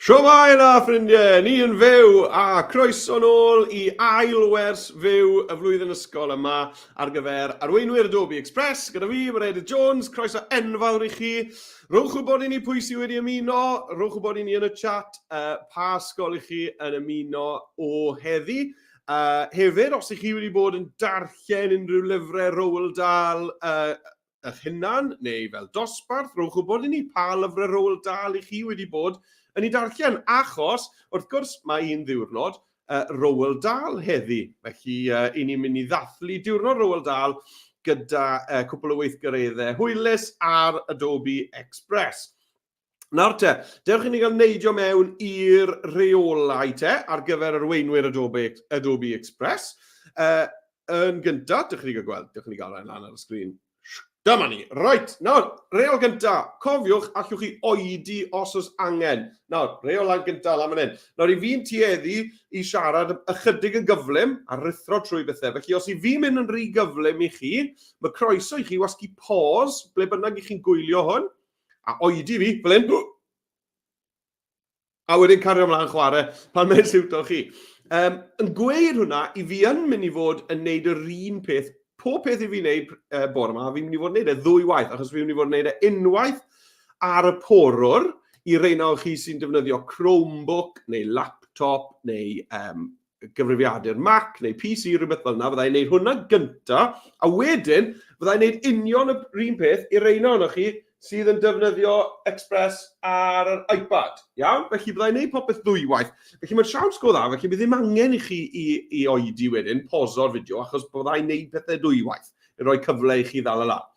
Siomai na ffrindiau, ni yn fyw a croeso nôl I ail wers fyw y flwyddyn ysgol yma ar gyfer arweinwyr Adobe Express. Gyda fi, Meredudd Jones, croeso enfawr I chi. Rhowch wybod I ni pwy sydd wedi ymuno, rhowch wybod I ni yn y chat pa ysgol I chi yn ymuno o heddi. Hefyd, os ych chi wedi bod yn darllen unrhyw lyfrau Roald Dahl eich hunan, neu fel dosbarth, rhowch wybod I ni pa lyfrau Roald Dahl I chi wedi bod yn ei darllen, achos, wrth gwrs, mae un ddiwrnod Roald Dahl heddi. Felly, I ni'n mynd I ddathlu diwrnod Roald Dahl gyda cwpl o weithgareddau hwylus ar Adobe Express. Nawr te, dewch I ni gael neidio mewn i'r reolau te ar gyfer arweinwyr Adobe Express. Yn gyntaf, dewch I ni gael gweld, dewch I ni gael ein lan ar y sgrin. Dyma ni. Right. Nawr, reol gyntaf. Cofiwch, allwch chi oedi os oes angen. Nawr, reol lan gyntaf lan fan hyn. Nawr, I fi'n tueddu I siarad ychydig yn gyflym a rithro trwy bethau. Felly, os I fi'n mynd yn rhy gyflym I chi, mae croeso I chi wasgu pause, ble bynnag I chi'n gwylio hwn, a oedi fi, fel hyn. A wedyn cario ymlaen chwarae pan mae'n siwto chi. Yn gweud hwnna, I fi yn mynd I fod yn neud yr un peth. Pob peth I fi'n neud bore yma, fi'n mynd I fod yn neud ddwy waith, achos fi'n mynd I fod yn neud unwaith ar y porwr I reina o chi sy'n defnyddio Chromebook, neu laptop, neu gyfrifiadur Mac, neu PC, rhywbeth fel yna. Fyddai'n neud hwnna gynta, a wedyn, fyddai'n neud union yr un peth I reina o'n chi sydd yn defnyddio Express ar yr iPad. Iawn? Felly byddai'n neud popeth ddwywaith. Felly mae'r siawns go dda, felly bydd ddim angen I chi I oedi wedyn, poso'r fideo, achos byddai'n neud pethau ddwywaith, I roi cyfle I chi ddal y lan.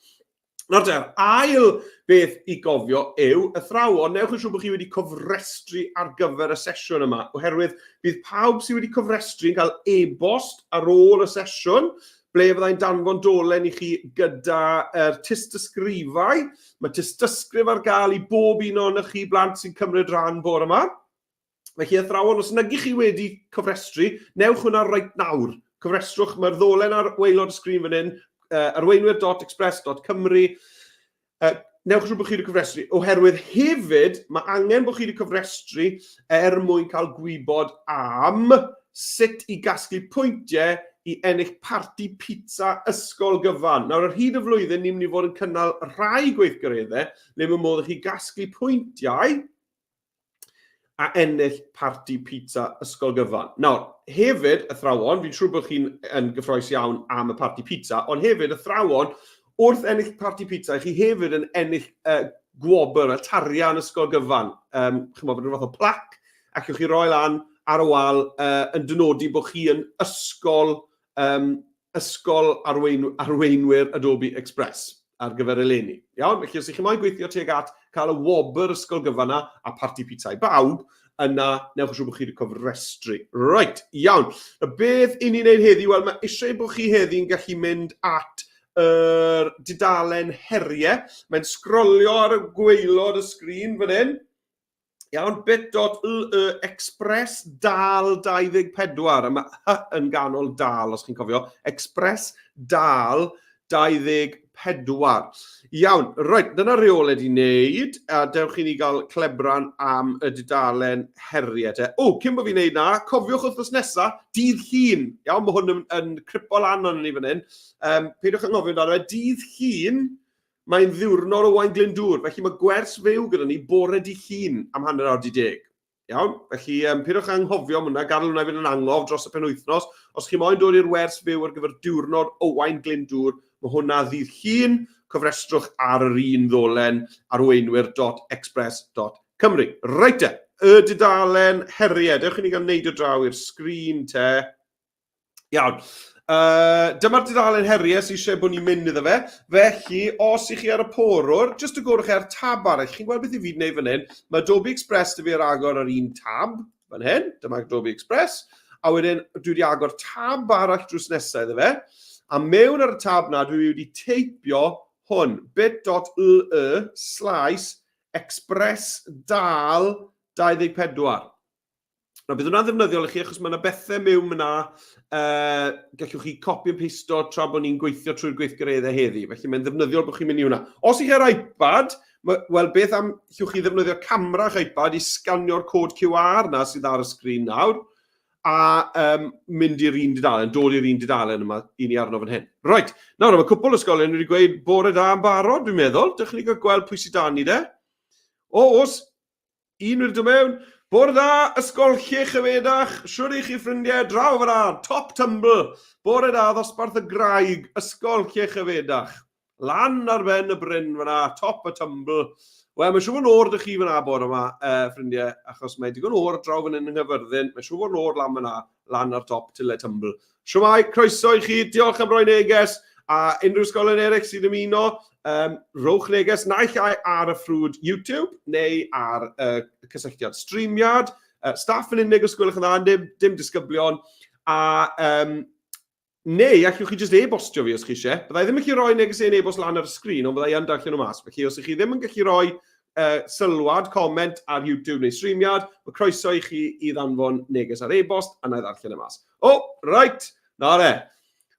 Nawr te, ail beth I gofio yw athrawon, newch yn siŵr bod chi wedi cofrestru ar gyfer y sesiwn yma, oherwydd bydd pawb sydd wedi cofrestru yn cael e-bost ar ôl y sesiwn, ble fyddai'n danfon dolen I chi gyda'r tystysgrifau. Mae tystysgrif ar gael I bob un o'n chi blant sy'n cymryd rhan bore yma. Felly athrawon, os nag chi wedi cofrestru, newch hwnna reit nawr. Cofrestrwch, mae'r ddolen ar waelod y sgrin fan hyn, arweinwyr.express.cymru. Newch siŵr bod chi wedi cofrestru, oherwydd hefyd, mae angen bod chi wedi cofrestru mwyn cael gwybod am sut I gasglu pwyntiau I ennill parti pizza ysgol gyfan. Nawr, ar hyd y flwyddyn, ni'n mynd I fod yn cynnal rhai gweithgareddau, le mae modd I chi gasglu pwyntiau a ennill parti pizza ysgol gyfan. Nawr, hefyd, athrawon, fi'n siŵr bod chi'n gyffroes iawn am y parti pizza, ond hefyd, athrawon, wrth ennill parti pizza, chi hefyd yn ennill gwobr, y tarian ysgol gyfan. Chymod, bod rhywbeth o plac, ac ywch chi roi lan ar y wal yn dynodi bod chi yn ysgol arweinwyr Adobe Express ar gyfer eleni. Iawn? Felly, os ych chi moyn gweithio tuag at cael y wobr ysgol gyfana a parti pizza I bawb, yna newch yn siŵr bod chi wedi cofrestru. Right, iawn. Y beth I ni'n neud heddi? Wel, mae eisiau bod chi heddi'n gallu mynd at yr dudalen heriau. Mae'n sgrolio ar y gwaelod y sgrin fan hyn. Iawn, bit.ly Express Dahl 24. Mae hy yn ganol Dahl, os chi'n cofio. Express Dahl 24. Iawn, right, dyna reoled I wneud. A dewch I ni gael clebran am y dudalen heriau te. O, cyn bod fi'n neud na, cofiwch wrthnos nesaf, dydd llun. Iawn, mae hwn yn cripol anon ni fan hyn. Peidiwch yn ngofio amdano, dydd llun, mae'n ddiwrnod o wain Glyndŵr. Felly mae gwers fyw gyda ni bore di llun am hanner awr 10. Iawn? Felly, peidiwch anghofio am hwnna, gadael hwnna fynd yn angof dros y penwythnos. Os chi moyn dod i'r wers fyw ar gyfer diwrnod o wain Glyndŵr, mae hwnna ddydd llun, cofrestrwch ar yr un ddolen arweinwyr.express.cymru. Reit e, y dudalen heriau. Dewch I ni gael neud o draw i'r sgrin te. Iawn. Dyma'r dudalen heriau sy'n eisiau bod ni'n mynd iddo fe. Felly, os ych chi ar y porwr, jyst y gwrwch ar tab arall. Chi'n gweld beth I fi wneud fan hyn. Mae Adobe Express dy fi ar agor ar un tab. Fan hyn, dyma Adobe Express. A wedyn, dwi wedi agor tab arall drws nesaf iddo fe. A mewn ar y tab na, dwi wedi teipio hwn. bit.ly/Express Dahl 24. Nawr, bydd hwnna'n ddefnyddiol I chi, achos mae yna bethau mewn yna, gallwch chi copi a pasto tra bod ni'n gweithio trwy'r gweithgareddau heddi. Felly mae'n ddefnyddiol bod chi'n mynd I hwnna. Os ych chi ar iPad, Wel, beth am llwch chi ddefnyddio'r camera eich iPad i sganio'r cod QR na sydd ar y sgrin nawr, a mynd i'r un dudalen, dod i'r un dudalen yma i ni arno fan hyn. Right, nawr, mae cwpl ysgolion wedi gweud bore da yn barod, dwi'n meddwl. Dych chi'n gweld pwy sydd da ni de? Os, un wedi dod mewn. Bore da, ysgol eich gyda'ch, siwr eich chi ffrindiau, draw fyna, top tumble. Bore da, ddosbarth y graig, ysgol eich gyda'ch. Lan ar ben y bryn fyna, top y tumble. Wel, mae'n siŵr fod yn o'r dych chi fyna bore yma, ffrindiau, achos mae digon o'r draw fan hyn yng Nghyfyrddin. Mae'n siŵr fod yn o'r lan fyna, lan ar top til y tumble. Siwmai, croeso i chi, diolch am roi neges, a unrhyw ysgolion eraill sydd ymuno, rhowch neges naill ar y ffrwd YouTube, neu ar cysylltiad streamiad. Staff yn unig os gwelwch yn dda, dim disgyblion, a neu, allwch chi jyst e-bostio fi os chi eisiau. Byddai ddim yn gallu rhoi neges e-bost lan ar y sgrin, ond byddai yn darllen o mas. Felly, os ych chi ddim yn gallu rhoi sylwad, comment ar YouTube neu streamiad, mae croeso i chi i ddanfon neges ar e-bost a na i ddarllen o mas. Right, na re.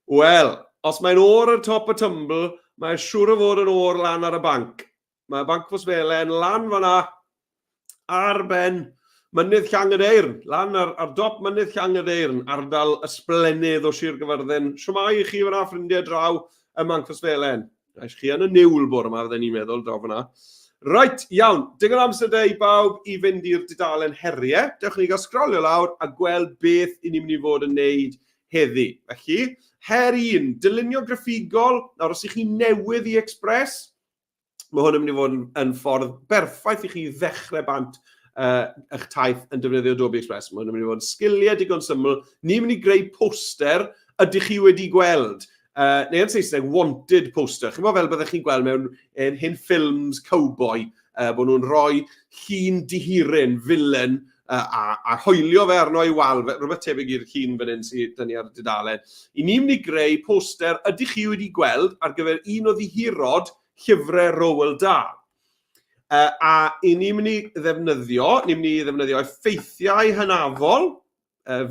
Wel, os mae'n o'r ar top y tumble, mae'n siŵr o fod yn o'r lan ar y banc. Mae banc Fosfelen lan fan'na ar ben mynydd Llangydeirn, lan ar dop mynydd Llangydeirn, ardal ysblenydd o Sir Gyfyrddin. Siwmai i chi fyna ffrindiau draw y Banc Fosfelen. Eich chi yn y niwl bore yma, fydden ni'n meddwl, draw fyna. Right, iawn. Digon amser da i bawb i fynd i'r dudalen heriau. Dewch ni gael sgrolio lawr a gweld beth i ni'n mynd i fod yn neud heddi. Felly, her 1, dylunio graffigol. Nawr, os ych chi newydd i Express, mae hwn yn mynd i fod yn ffordd berffaith i chi ddechrau bant eich taith yn defnyddio Adobe Express. Mae'n mynd i fod yn sgiliau digon syml. Ni'n mynd i greu poster ydych chi wedi gweld. Neu yn Saesneg, wanted poster. Chi'n fel byddech chi'n gweld mewn hyn ffilms cowboy, bod nhw'n rhoi llun dihurin, villain, a hwylio fe arno i wal, rhywbeth tebyg i'r llun fan hyn sydd dyn ni ar y dudalen. I ni'n mynd i greu poster ydych chi wedi gweld ar gyfer un o ddihirod llyfrau Roald Dahl. A i ni'n mynd i ddefnyddio effeithiau hynafol,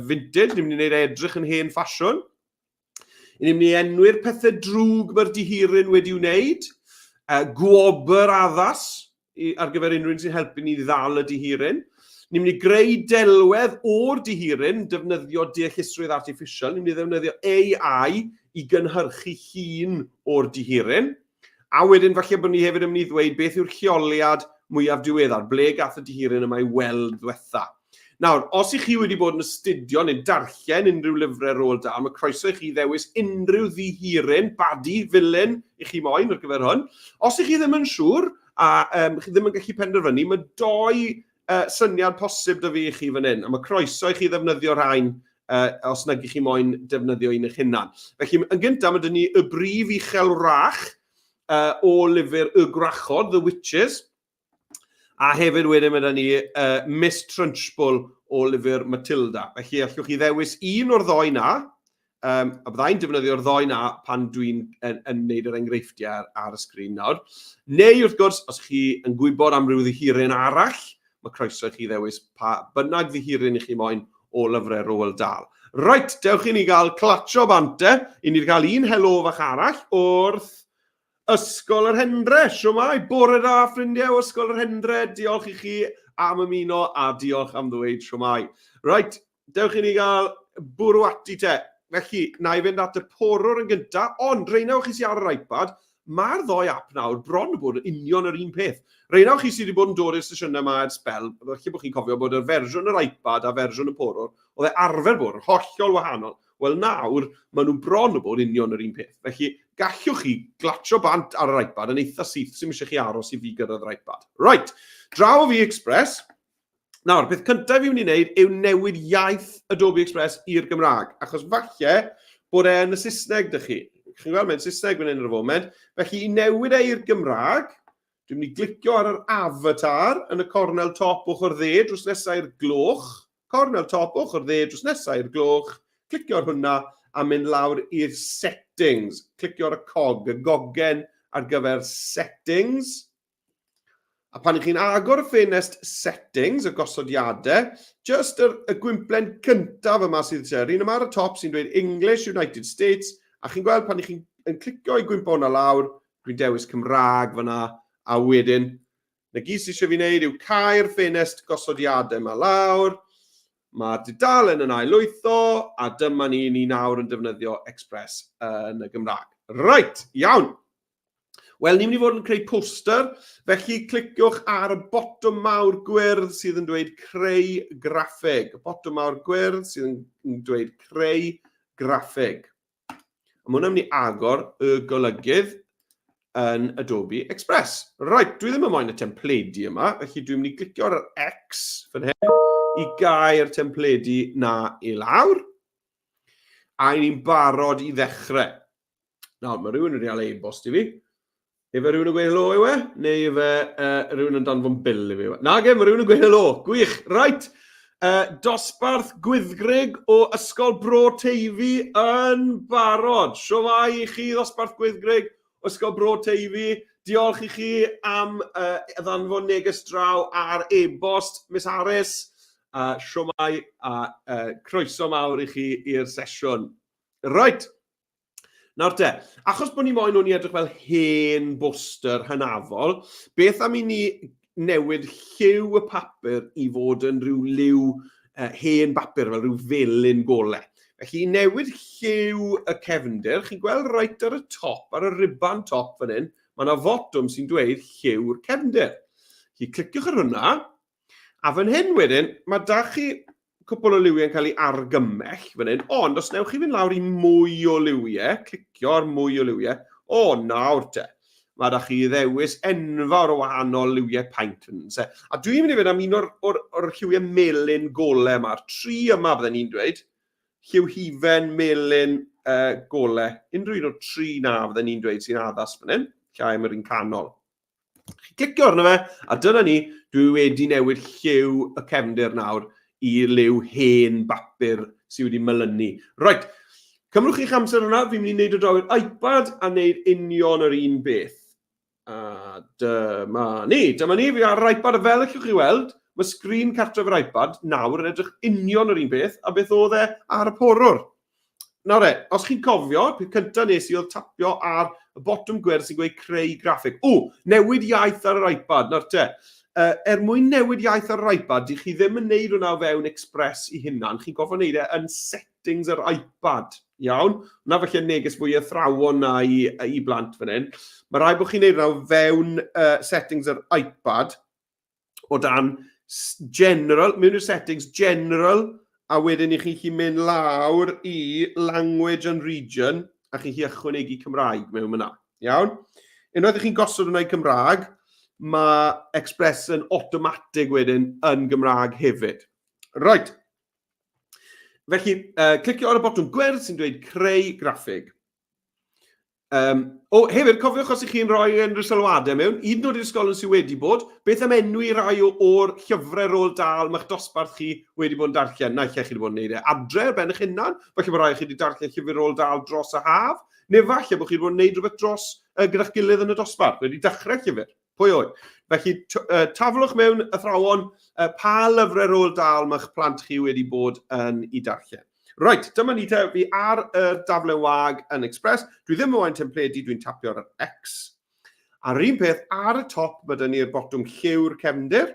vintage, ni'n mynd i wneud edrych yn hen ffasiwn. I ni'n mynd i enwi'r pethau drwg mae'r dihurin wedi wneud, gwobr addas ar gyfer unrhyw sy'n helpu ni ddal y dihurin. Ni'n mynd i greu delwedd o'r dihurin, defnyddio deallusrwydd artiffisial. Ni'n mynd i ddefnyddio AI i gynhyrchu llun o'r dihurin. A wedyn falle bod ni hefyd yn mynd i ddweud beth yw'r lleoliad mwyaf diweddar, ble gath y dihurin yma i weld ddiwetha. Nawr, os ych chi wedi bod yn astudio neu darllen unrhyw lyfrau Roald Dahl, mae croeso i chi ddewis unrhyw ddihurin, badi, villain, i chi moyn ar gyfer hwn. Os ych chi ddim yn siŵr, a chi ddim yn gallu penderfynu, mae 2 syniad posib da fi i chi fan hyn, a mae croeso i chi ddefnyddio rhain os nag ych chi moyn defnyddio un eich hunan. Felly, yn gyntaf, mae dyn ni y brif uchel Rhowch, o lyfr Y Gwrachod, The Witches, a hefyd wedyn mae ni Miss Trunchbull o lyfr Matilda. Felly allwch chi ddewis un o'r ddoi na, a byddai'n defnyddio'r ddoi na pan dwi'n wneud yr enghreifftiau ar y sgrin nawr. Neu wrth gwrs, os chi yn gwybod am ryw ddihurin arall, mae croeso i chi ddewis pa bynnag ddihurin i chi moyn o lyfrau Roald Dahl. Right, dewch i ni gael clatio bante, i ni gael un helo fach arall wrth Ysgol yr Hendre. Siwmai, bore da ffrindiau o Ysgol yr Hendre. Diolch i chi am ymuno a diolch am ddweud siwmai. Right, dewch i ni gael bwrw ati te. Felly, na i fynd at y porwr yn gyntaf, ond reinawch chi sy'n ar yr iPad, mae'r ddoi app nawr bron yn bod yn union yr un peth. Reinawch chi sydd wedi bod yn dod i'r sesiynau yma ar sbel, felly bod chi'n cofio bod y fersiwn yr iPad a fersiwn y porwr, oedd e arfer bod yn hollol wahanol. Wel nawr, maen nhw'n bron yn bod union yr un peth. Felly, gallwch chi glatio bant ar yr iPad yn eitha syth sy'n eisiau chi aros i fi gyrraedd yr iPad. Right, draw fi Express. Nawr, peth cyntaf fi'n mynd i wneud yw newid iaith Adobe Express i'r Gymraeg, achos falle bod e yn y Saesneg dych chi. Chi'n gweld, mae'n Saesneg fan hyn ar y foment. Felly, i newid e i'r Gymraeg, dwi'n mynd i glicio ar yr avatar yn y cornel top ochr dde drws nesaf i'r gloch. Cornel top ochr dde drws nesaf i'r gloch. Clicio ar hwnna a mynd lawr i'r settings. Clicio ar y cog, y gogen ar gyfer settings. A pan ych chi'n agor y ffenest settings, y gosodiadau, just y gwymplen cyntaf yma sydd yr un yma ar y top sy'n dweud English United States, a chi'n gweld pan ych chi'n clicio i gwympo hwnna lawr, dwi'n dewis Cymraeg fyna, a wedyn Na gyd sydd eisiau fi wneud yw cael ffenest gosodiadau yma lawr. Mae dudalen yn ailwytho, a dyma ni nawr yn defnyddio Express yn y Gymraeg. Right, iawn. Wel, ni'n mynd i fod yn creu poster, felly cliciwch ar y botwm mawr gwyrdd sydd yn dweud creu graffeg. Y botwm mawr gwyrdd sydd yn dweud creu graffeg. Mae hwnna'n mynd i agor y golygydd yn Adobe Express. Right, dwi ddim yn moyn y templedi yma, felly dwi'n mynd i glicio ar yr X fan hyn i gau'r templedi na i lawr. A ni'n barod i ddechrau. Nawr, mae rhywun yn real e-bost i fi. Efe rhywun yn gweud helo i we? Neu efe rhywun yn danfon bil i fi? Nage, mae rhywun yn gweud helo. Gwych, right. Dosbarth gwyddgrug o Ysgol Bro Teifi yn barod. Siomai i chi ddosbarth gwyddgrug o Ysgol Bro Teifi. Diolch i chi am ddanfon neges draw ar e-bost, Miss Harris. Siomai a croeso mawr i chi i'r sesiwn. Right. Nawr te, achos bod ni moyn o'n i edrych fel hen boster hynafol, beth am i ni newid lliw y papur i fod yn rhyw liw hen bapur, fel rhyw felyn golau. Felly i newid lliw y cefndir, chi'n gweld right ar y top, ar y riban top fan hyn, mae yna fotwm sy'n dweud lliw'r cefndir. Felly cliciwch ar hwnna, a fan hyn wedyn, mae da chi cwpl o liwiau yn cael ei argymell fan hyn, ond os newch chi fynd lawr i mwy o liwiau, clicio ar mwy o liwiau, nawr te, mae da chi ddewis enfawr o wahanol liwiau paint. A dwi'n mynd i fynd am un o'r lliwiau melyn golau yma, tri yma byddwn ni'n dweud, lliw hifen melyn golau, unrhyw un o'r tri na byddwn ni'n dweud sy'n addas fan hyn, llai am yr un canol. Chi clicio arno fe, a dyna ni, dwi wedi newid lliw y cefndir nawr i liw hen bapur sydd wedi melynu. Right, cymrwch chi'ch amser hwnna, fi'n mynd i wneud o draw i'r iPad a wneud union yr un beth. A dyma ni, fi ar yr iPad, a fel ych chi weld, mae sgrin cartref yr iPad nawr yn edrych union yr un beth, a beth oedd e ar y porwr. Nawr os chi'n cofio, peth cyntaf nes i oedd tapio ar y botwm gwers sy'n gweud creu graffeg. Newid iaith ar yr iPad, nawr te. Mwyn newid iaith ar yr iPad, di chi ddim yn neud hwnna o fewn Express i hunan, chi'n gofio neud e yn settings yr iPad, iawn? Hwna felly neges fwy athrawon na i blant fan hyn. Mae rai bod chi'n neud hwnna o fewn settings yr iPad, o dan general, mewn i'r settings general, a wedyn i chi mynd lawr i language and region, a chi ychwanegu Cymraeg mewn hwnna, iawn? Unwaith chi'n gosod hwnna i Cymraeg, mae Express yn automatig wedyn yn Gymraeg hefyd. Right. Felly, clicio ar y botwm gwers sy'n dweud creu graffeg. Hefyd, cofiwch os ych chi'n rhoi unrhyw sylwadau mewn, hyd yn oed i'r ysgol sydd wedi bod, beth am enwi rai o'r llyfrau Roald Dahl mae'ch dosbarth chi wedi bod yn darllen, naill chi wedi bod yn neud e adre ar ben eich hunan, falle bod rai chi wedi darllen llyfr Roald Dahl dros y haf, neu falle bod chi wedi bod yn neud rhywbeth dros gyda'ch gilydd yn y dosbarth, wedi dechrau llyfr. Pwy oed? Felly, taflwch mewn athrawon pa lyfrau Roald Dahl mae'ch plant chi wedi bod yn ei darllen. Right, dyma ni te fi ar y daflen wag yn Express. Dwi ddim yn wain templedi, dwi'n tapio ar X. A'r un peth ar y top, byddwn ni'r botwm lliw'r cefndir.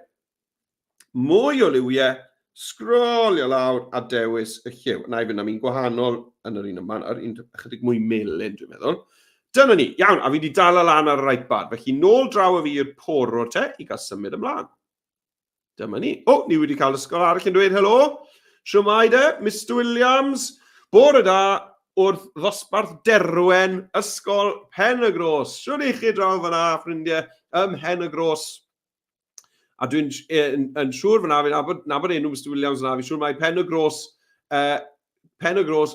Mwy o liwiau, sgrolio lawr a dewis y lliw. Na i fynd am un gwahanol yn yr un yma, yr un ychydig mwy melyn, dwi'n meddwl. Dyna ni, iawn, a fi wedi dal lan ar yr iPad. Felly, nôl draw y fi i'r porwr te i gael symud ymlaen. Dyma ni. Ni wedi cael ysgol arall yn dweud helo. Siwmai de, Mr Williams. Bore da wrth ddosbarth Derwen, Ysgol Penygros. Siwr i chi draw fyna, ffrindiau, ym Penygros. A dwi'n siŵr fyna, fi'n nabod enw Mr Williams yna, fi'n siŵr mai Penygros,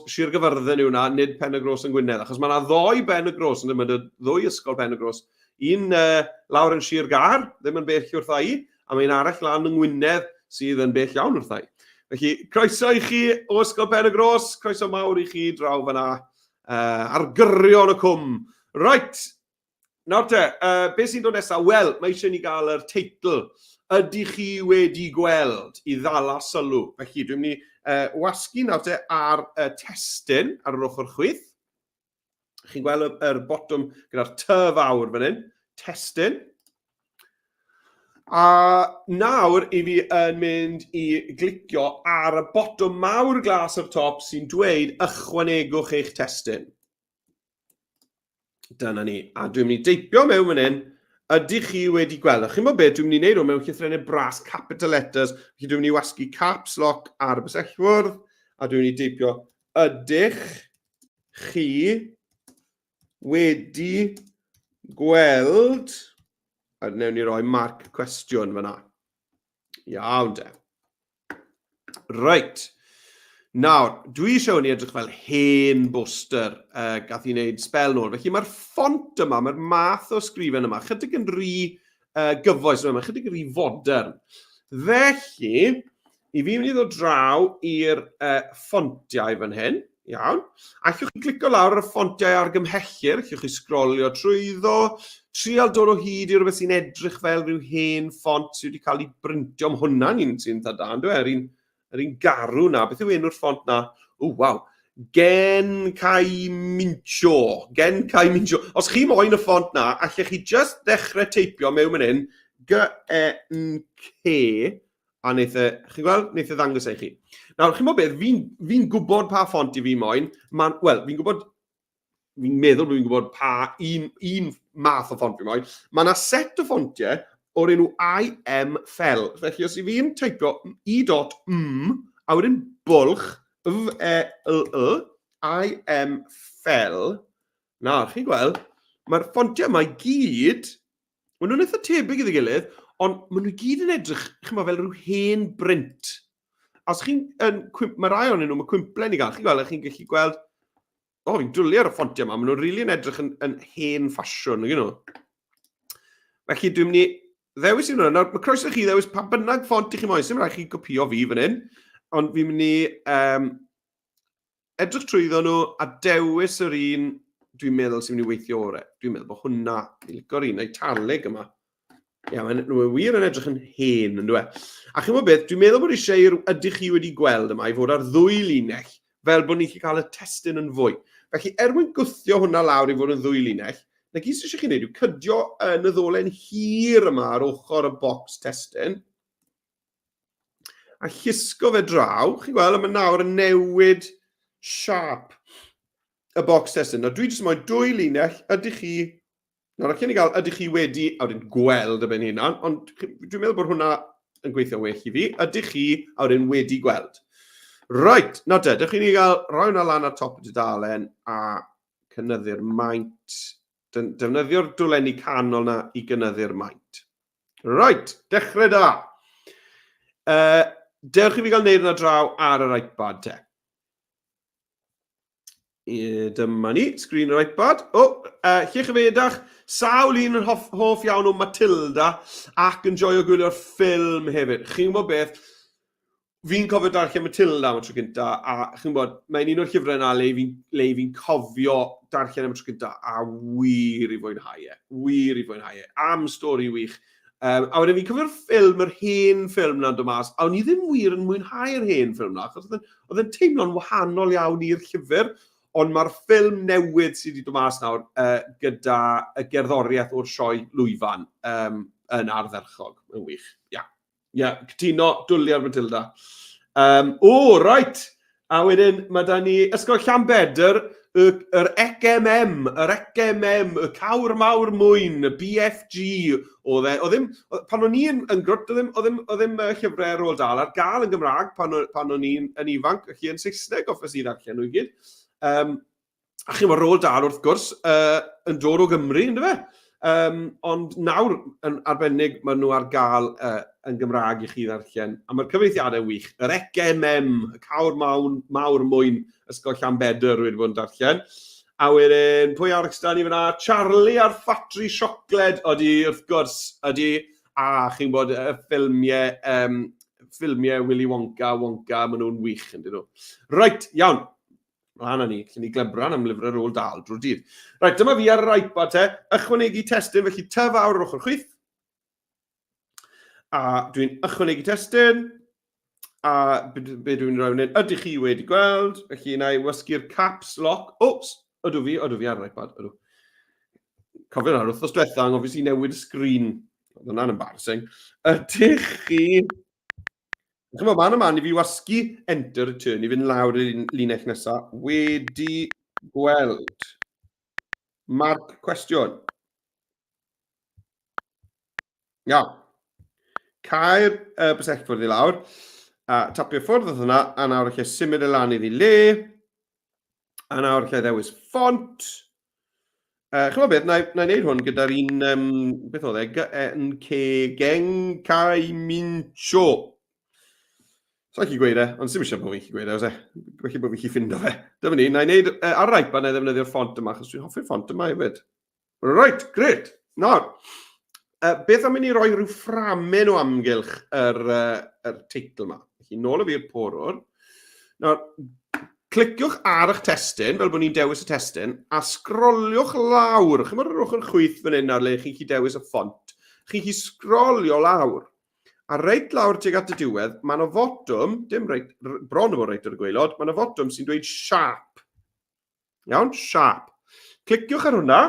Sir Gyfyrddin yw hwnna, nid Penygros yn Gwynedd, achos mae yna ddoi Penygros yn ymwneud ddwy ysgol Penygros. Un lawr yn Sir Gar, ddim yn bell wrtha i, a mae'n arall lan yng Ngwynedd sydd yn bell iawn wrtha i. Felly, croeso i chi o Ysgol Penygros, croeso mawr i chi draw fyna ar gyrion y cwm. Right, nawr te, beth sy'n dod nesaf? Wel, mae eisiau ni gael yr teitl, Ydych chi wedi gweld i ddala sylw. Felly, dwi'n mynd i wasgu nawr te ar testyn ar yr ochr chwith. Chi'n gweld yr botwm gyda'r ty fawr fan hyn, testyn. A nawr i fi yn mynd i glicio ar y botwm mawr glas o'r top sy'n dweud ychwanegwch eich testun. Dyna ni. A dwi'n mynd i deipio mewn fan hyn, ydych chi wedi gweld. Chi'n meddwl beth, dwi'n mynd i wneud o mewn llythrennau bras, capital letters. Felly dwi'n mynd i wasgu caps lock ar y bysellfwrdd. A dwi'n mynd i deipio ydych chi wedi gweld. A newn ni roi marc cwestiwn fyna. Iawn de. Right. Nawr, dwi eisiau ni edrych fel hen bwster gath i wneud spel nôl. Felly mae'r ffont yma, mae'r math o sgrifen yma, chydig yn rhy gyfoes yma, chydig yn rhy fodern. Felly, i fi mynd i ddod draw i'r ffontiau fan hyn. Iawn. A allwch chi glicio lawr ar y ffontiau argymhellir, allwch chi sgrolio trwyddo, trial dod o hyd i rhywbeth sy'n edrych fel rhyw hen ffont sydd wedi cael ei brintio am hwnna'n un sy'n dda, yr un garw na. Beth yw enw'r ffont na? O, waw. Gen Cai Mincho. Os chi moyn y ffont na, allwch chi just dechrau teipio mewn yn hyn, G-E-N-K, a wneud chi'n gweld? Wneud ddangos eich chi. Nawr, chi'n meddwl beth, fi'n gwybod pa ffont i fi moyn. Wel, fi'n meddwl bod fi'n gwybod pa un math o ffont fi moyn. Mae yna set o ffontiau o'r enw I-M fel. Felly, os i fi'n teipio I.M, a wedyn bwlch, F-E-L-E, I-M fel. Nawr, chi'n gweld, mae'r ffontiau yma i gyd, maen nhw'n eitha tebyg iddi gilydd, ond maen nhw gyd yn edrych, chi'n meddwl, fel rhyw hen brint. Os chi'n, mae rai o'n nhw, mae cwimplen i gael, chi'n gweld, chi'n gallu gweld, fi'n dwlu ar y ffontiau yma, maen nhw'n rili yn edrych yn hen ffasiwn, you know. Felly, dwi'n mynd i ddewis i hwnna. Nawr, mae croeso chi ddewis pa bynnag ffont i chi moyn, sy'n rhaid chi gopio fi fan hyn, ond fi'n mynd i edrych trwyddo nhw a dewis yr un dwi'n meddwl sy'n mynd i weithio orau. Dwi'n meddwl bod hwnna, i licor un italig yma. Ia, mae'n wir yn edrych yn hen, yn dweud. A chi'n meddwl beth, dwi'n meddwl bod eisiau ydych chi wedi gweld yma i fod ar ddwy linell, fel bod ni chi cael y testun yn fwy. Felly, mwyn gwthio hwnna lawr i fod yn ddwy linell, na gyd sy'n eisiau chi wneud yw cydio yn y ddolen hir yma ar ochr y bocs testun. A llusgo fe draw. Chi'n gweld, mae nawr yn newid siap y bocs testun. Nawr, dwi jyst moyn dwy linell, ydych chi... Nawr, ac i gael, ydych chi wedi, a wedyn gweld y ben hynna, ond dwi'n meddwl bod hwnna yn gweithio well i fi. Ydych chi, a wedyn wedi gweld. Right, nawr te, ydych chi'n gael rhoi hwnna lan ar top y dudalen a cynyddu'r maint. Defnyddio'r dwlenni canol na i gynyddu'r maint. Right, dechrau da. Dewch i fi gael wneud yna draw ar yr iPad te. Dyma ni, sgrin yr iPad. Lle chyfedach, sawl un yn hoff iawn o Matilda ac yn joio gwylio'r ffilm hefyd. Chi'n gwybod beth? Fi'n cofio darllen Matilda am y tro gynta, a chi'n gwybod, mae'n un o'r llyfrau yna le fi'n cofio darllen am y tro gynta, a wir i fwynhau e, am stori wych. A wedyn fi'n cofio'r ffilm, yr hen ffilm na'n dod mas, a o'n i ddim wir yn mwynhau'r hen ffilm na, achos oedd yn teimlo'n wahanol iawn i'r llyfr, ond mae'r ffilm newydd sydd wedi dod mas nawr gyda y gerddoriaeth o'r sioe lwyfan yn ardderchog, yn wych, ia. Ia, cytuno, dwlu ar Matilda. Right. A wedyn, mae da ni Ysgol Llanbedr, yr ECMM, y cawr mawr mwyn, y BFG, pan o'n i yn grwt, oedd ddim llyfrau Roald Dahl ar gael yn Gymraeg pan o'n i'n ifanc, felly yn Saesneg offers i ddarllen nhw i gyd. A chi mae Roald Dahl wrth gwrs yn dod o Gymru, ynddo fe? Ond nawr yn arbennig maen nhw ar gael yn Gymraeg i chi ddarllen. A mae'r cyfeithiadau wych. Yr ECMM, y cawr mawr mwyn Ysgol Llanbedr wedi bod yn darllen. A wedyn, pwy arall stan ni fyna? Charlie a'r ffatri siocled. Wrth gwrs, a chi'n bod y ffilmiau Willy Wonka, maen nhw'n wych, yndyn nhw. Right, iawn. Hana ni, lle ni glebran am lyfrau Roald Dahl drwy'r dydd. Right, dyma fi ar yr iPad te, ychwanegu testun, felly tyf awr ar ochr chwith. A dwi'n ychwanegu testun. A be dwi'n rhoi wneud, ydych chi wedi gweld, felly yna i wasgu'r caps lock. Ydw fi ar yr iPad, ydw. Cofio nawr, wrthos diwethaf, obviously newid y sgrin Hwna'n embarrassing. Ydych chi... Chymod, man yma, ni fi wasgu enter y turn i fynd lawr i'r linell nesaf. Wedi gweld. Marc cwestiwn. Iawn. Cael bysellfwrdd i lawr. A tapio ffwrdd oedd hwnna, a nawr lle symud y lan iddi le. A nawr lle ddewis ffont. Chymod beth, na i wneud hwn gyda'r un, beth oedd e, yn geng cael mincho. So i chi gweud e, ond sy'n eisiau bod fi'n gweud e, oes e? Felly bod fi'n ffindo fe. Dyma ni, na i wneud ar yr iPad na i ddefnyddio'r ffont yma, achos dwi'n hoffi'r ffont yma hefyd. Right, great. Nawr, beth am i ni roi rhyw fframen o amgylch yr teitl yma. Felly, nôl o fi'r porwr. Nawr, cliciwch ar eich testyn, fel bod ni'n dewis y testyn, a sgroliwch lawr. Chymod yr ochr chwyth fan hyn ar le chi'n chi dewis y ffont. Chi'n chi sgrolio lawr. A reit lawr tuag at y diwedd, mae yna fotwm, dim reit, bron o fod reit ar y gwaelod, mae yna fotwm sy'n dweud sharp. Iawn, sharp. Cliciwch ar hwnna.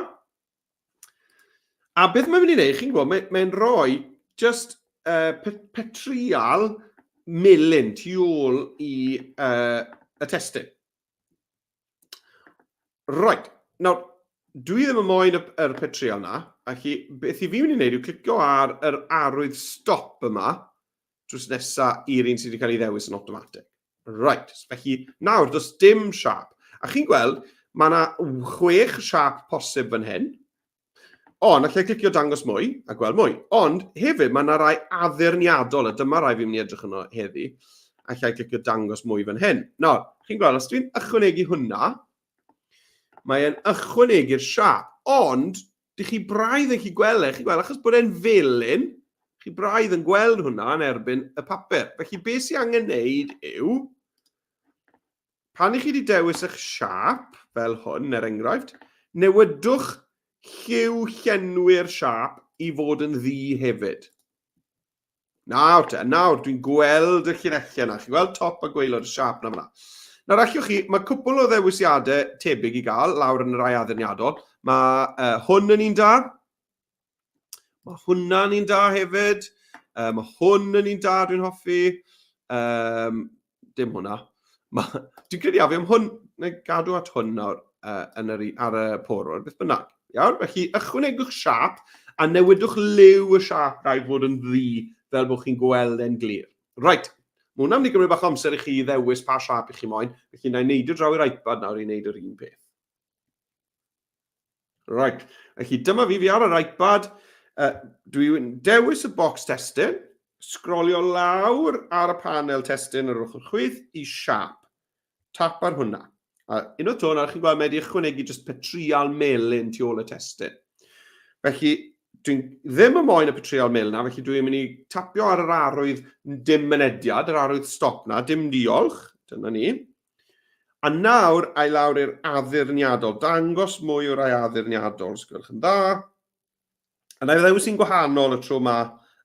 A beth mae'n mynd i wneud, chi'n gwybod, mae'n rhoi just petrial melyn tu ôl i y testyn. Right. Nawr, dwi ddim yn moyn yr petrial yna, ac beth i fi mynd i wneud yw clicio ar yr arwydd stop yma drws nesaf i'r un sydd wedi cael ei ddewis yn automatic. Right. Felly, nawr, does dim sharp. A chi'n gweld, mae yna 6 sharp posib fan hyn. Ond, allai clicio dangos mwy, a gweld mwy. Ond, hefyd, mae yna rai addurniadol, a dyma rai fi'n mynd i edrych yno heddi, allai clicio dangos mwy fan hyn. Nawr, chi'n gweld, os dwi'n ychwanegu hwnna, mae'n ychwanegu'r siap, ond dych chi braidd yn chi gweld, achos bod e'n felyn, chi braidd yn gweld hwnna yn erbyn y papur. Felly, beth sy'n angen wneud yw, pan i chi wedi dewis eich siap, fel hwn, er enghraifft, newidwch lliw llenwi'r siap i fod yn ddi hefyd. Nawr, dwi'n gweld y llinellau yna. Chi'n gweld top a gwaelod y siap na fyna. Nawr, allwch chi, mae cwpl o ddewisiadau tebyg i gael lawr yn y rai addurniadol. Mae hwn yn un da. Mae hwnna'n un da hefyd. Mae hwn yn un da dwi'n hoffi. Dim hwnna. Dwi'n credu afi am hwn, neu gadw at hwn nawr ar y porwr, beth bynnag. Iawn, felly ychwanegwch siap a newidwch liw y siap rhaid fod yn ddi fel bod chi'n gweld e'n glir. Right. Mae hwnna'n mynd i gymryd bach amser i chi ddewis pa siap i chi moyn. Felly, na i wneud draw i'r iPad nawr i wneud yr un peth. Right. Felly, dyma fi ar yr iPad. Dwi'n dewis y bocs testyn, sgrolio lawr ar y panel testyn yr ochr chwyth i siap. Tap ar hwnna. A unwaith to, chi'n gweld mae wedi ychwanegu just petrial melyn tu ôl y testyn. Felly, dwi'n ddim yn moyn y petrial melyn na, felly dwi'n mynd i tapio ar yr arwydd dim mynediad, yr arwydd stop na, dim diolch, dyna ni. A nawr, ai lawr i'r addurniadol, dangos mwy o'r ai addurniadol, os gwelwch yn dda. A na i ddewis sy'n gwahanol y tro yma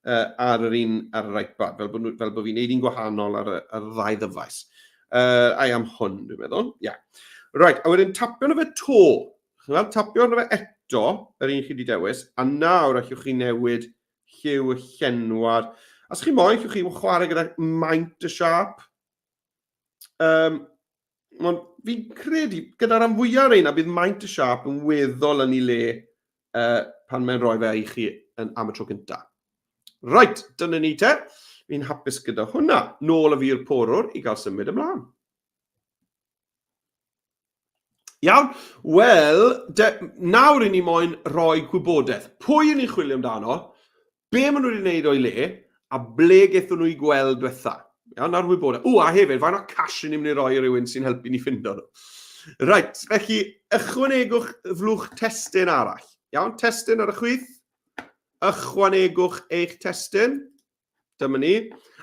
ar yr un ar yr iPad, fel bod fi'n neud un gwahanol ar y ddau ddyfais. Ai am hwn, dwi'n meddwl. Yeah. Right, a wedyn tapio na fe to. Tapio na fe eto, yr un chi wedi dewis, a nawr allwch chi newid lliw y llenwad. Os chi moyn, allwch chi chwarae gyda maint y siap. Ond fi'n credu, gyda'r rhan fwyaf ein, a bydd maint y siap yn weddol yn ei le pan mae'n rhoi fe i chi am y tro cyntaf. Right, dyna ni te. Fi'n hapus gyda hwnna. Nôl y fi'r porwr i gael symud ymlaen. Iawn, wel, nawr i ni moyn rhoi gwybodaeth. Pwy yn ni'n chwilio amdano, be maen nhw wedi gwneud o'i le, a ble gaethon nhw i gweld diwetha. Iawn, nawr wybodaeth. A hefyd, faint o cash ni'n mynd i roi i rywun sy'n helpu ni ffindo nhw. Right, felly, ychwanegwch flwch testyn arall. Iawn, testyn ar y chwyth. Ychwanegwch eich testyn. Dyma ni.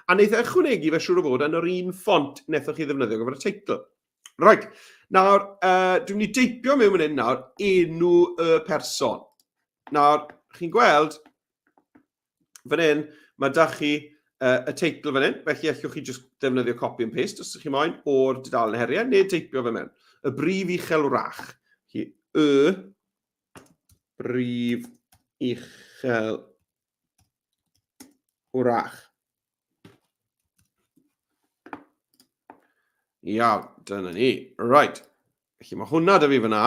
A wneud ychwanegu fe siŵr o fod yn yr un ffont wnaethoch chi ddefnyddio gyfer y teitl. Right. Nawr, dwi'n mynd i deipio mewn fan hyn nawr enw y person. Nawr, chi'n gweld, fan hyn, mae da chi y teitl fan hyn, felly allwch chi just defnyddio copy and paste, os ydych chi moyn, o'r dudalen heriau, neu teipio fe mewn. Y brif uchel wrach. Brif uchel wrach. Iawn, dyna ni. Right. Felly mae hwnna da fi fyna.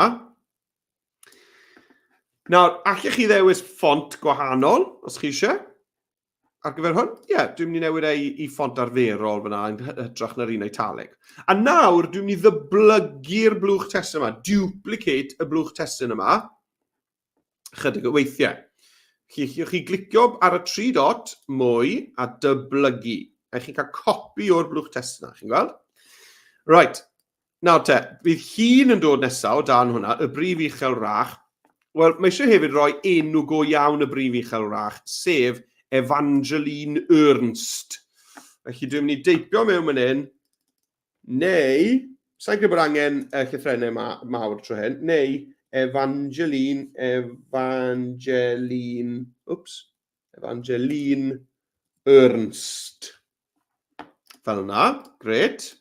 Nawr, allech chi ddewis ffont gwahanol, os chi eisiau. Ar gyfer hwn, dwi'n mynd i newid i ffont arferol fyna yn hytrach na'r un italig. A nawr, dwi'n mynd i ddyblygu'r blwch testyn yma, duplicate y blwch testyn yma, chydig o weithiau. Chi glicio ar y 3 dot mwy a dyblygu. A chi'n cael copi o'r blwch testyn yna, chi'n gweld? Right, nawr te, bydd hun yn dod nesaf o dan hwnna, y brif uchel rach. Wel, mae eisiau hefyd rhoi enw go iawn y brif uchel rach, sef Evangeline Ernst. Felly dwi'n mynd i deipio mewn fan hyn, neu, sa'n gwybod angen llythrennau mawr tro hyn, neu Evangeline Ernst. Fel yna, gret.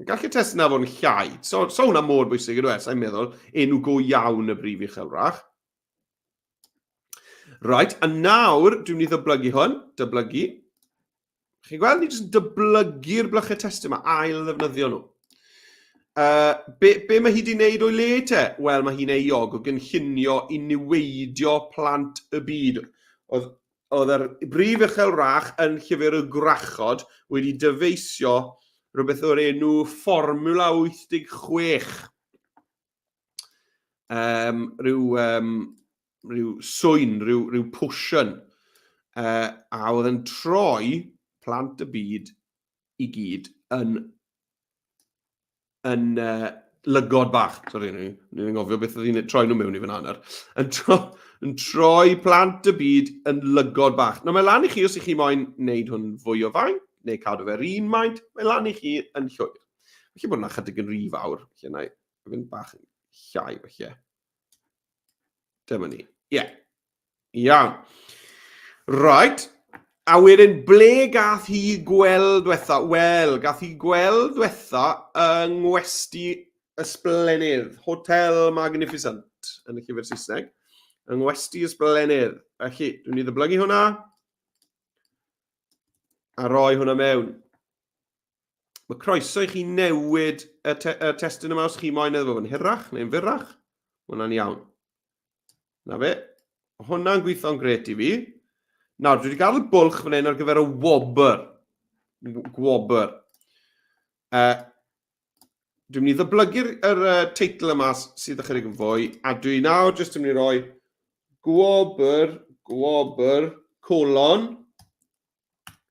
Gallai testyn na fod yn llai. So hwnna mor bwysig ydw sa'n meddwl, enw go iawn y brif uchel rach. Right, a nawr, dwi'n mynd i ddyblygu hwn, dyblygu. Chi'n gweld, ni jyst dyblygu'r blychau testyn yma, ail ddefnyddio nhw. Be mae hi wedi wneud o'i le te? Wel, mae hi'n euog o gynllunio i niweidio plant y byd. Oedd yr brif uchel rach yn llyfr y gwrachod wedi dyfeisio rhywbeth o'r enw Fformula 86. Rhyw swyn, rhyw pwsiwn. A oedd yn troi plant y byd i gyd yn lygod bach. Sorry, ni'n ngofio beth oedd hi'n troi nhw mewn i fan hanner. Yn troi plant y byd yn lygod bach. Nawr, mae lan i chi os ych chi moyn wneud hwn fwy o faint, neu cadw fe'r un maint, mae lan i chi yn llwyr. Felly bod yna chydig yn rhy fawr. Felly yna i fynd bach yn llai felly. Dyma ni. Iawn. Right. A wedyn, ble gath hi gweld diwetha? Wel, gath hi gweld diwetha yng ngwesti ysblenydd. Hotel Magnificent yn y llyfr Saesneg. Yng ngwesti ysblenydd. Felly, dwi'n mynd i ddyblygu hwnna. A roi hwnna mewn. Mae croeso i chi newid y testyn yma os chi moyn edrych fod yn hirach neu'n fyrrach. Hwnna'n iawn. Na fe. Hwnna'n gweithio'n gret i fi. Nawr, dwi wedi gael y bwlch fan hyn ar gyfer y wobr. Gwobr. Dwi'n mynd i ddyblygu'r teitl yma sydd ychydig yn fwy, a dwi nawr jyst yn mynd i roi gwobr, colon.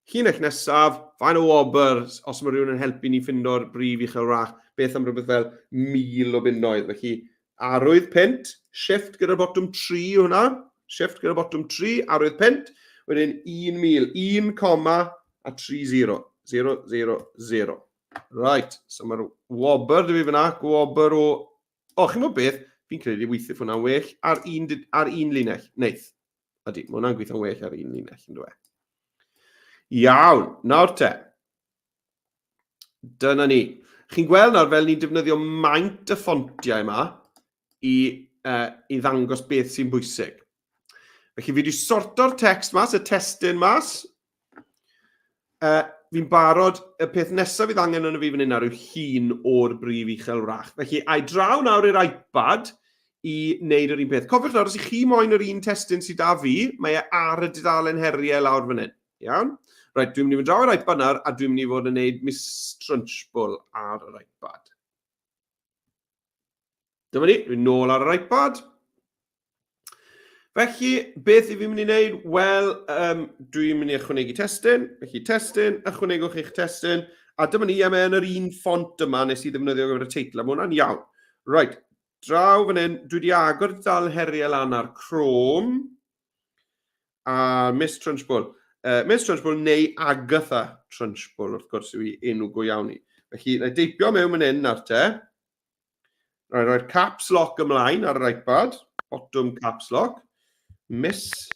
Llun eich nesaf, fain o wobr, os mae rhywun yn helpu ni ffindo'r brif uchel rach, beth am rhywbeth fel 1000 o bunnoedd. Felly, arwydd pint, shift gyda'r botwm 3 hwnna, shift gyda'r botwm 3, arwydd pint, wedyn 1000, 1,30, 000. Right, so mae'r wobr dy fi fyna, gwobr o... O, chi'n gwybod beth? Fi'n credu weithio hwnna'n well ar un linell. Neith. Ydy, mae hwnna'n gweithio'n well ar un linell, yn dweud. Iawn, nawr te. Dyna ni. Chi'n gweld nawr fel ni'n defnyddio maint y ffontiau yma i ddangos beth sy'n bwysig. Felly fi wedi sorto'r text mas, y testyn mas. Fi'n barod, y peth nesaf fydd angen yn y fi fan hyn ar yw llun o'r brif uchel rach. Felly, ai draw nawr i'r iPad i wneud yr un peth. Cofiwch nawr, os i chi moyn yr un testyn sydd da fi, mae e ar y dudalen heriau lawr fan hyn. Iawn? Right, dwi'n mynd i fynd draw i'r iPad nawr, a dwi'n mynd i fod yn wneud mistrunchbwl ar yr iPad. Dyma ni, dwi'n nôl ar yr iPad. Felly, beth i fi'n mynd i wneud? Wel, dwi'n mynd i ychwanegu testyn. Felly, testyn, ychwanegwch eich testyn. A dyma ni, mae yn yr un ffont yma nes i ddefnyddio gyfer y teitl. Mae hwnna'n iawn. Right, draw fan hyn, dwi wedi agor dal heriau lan ar Chrome. A Miss Trunchbull. Miss Trunchbull neu Agatha Trunchbull, wrth gwrs, yw i enw go iawn i. Felly, na i deipio mewn fan hyn ar te. Roi'r caps lock ymlaen ar yr iPad. Bottom caps lock. Miss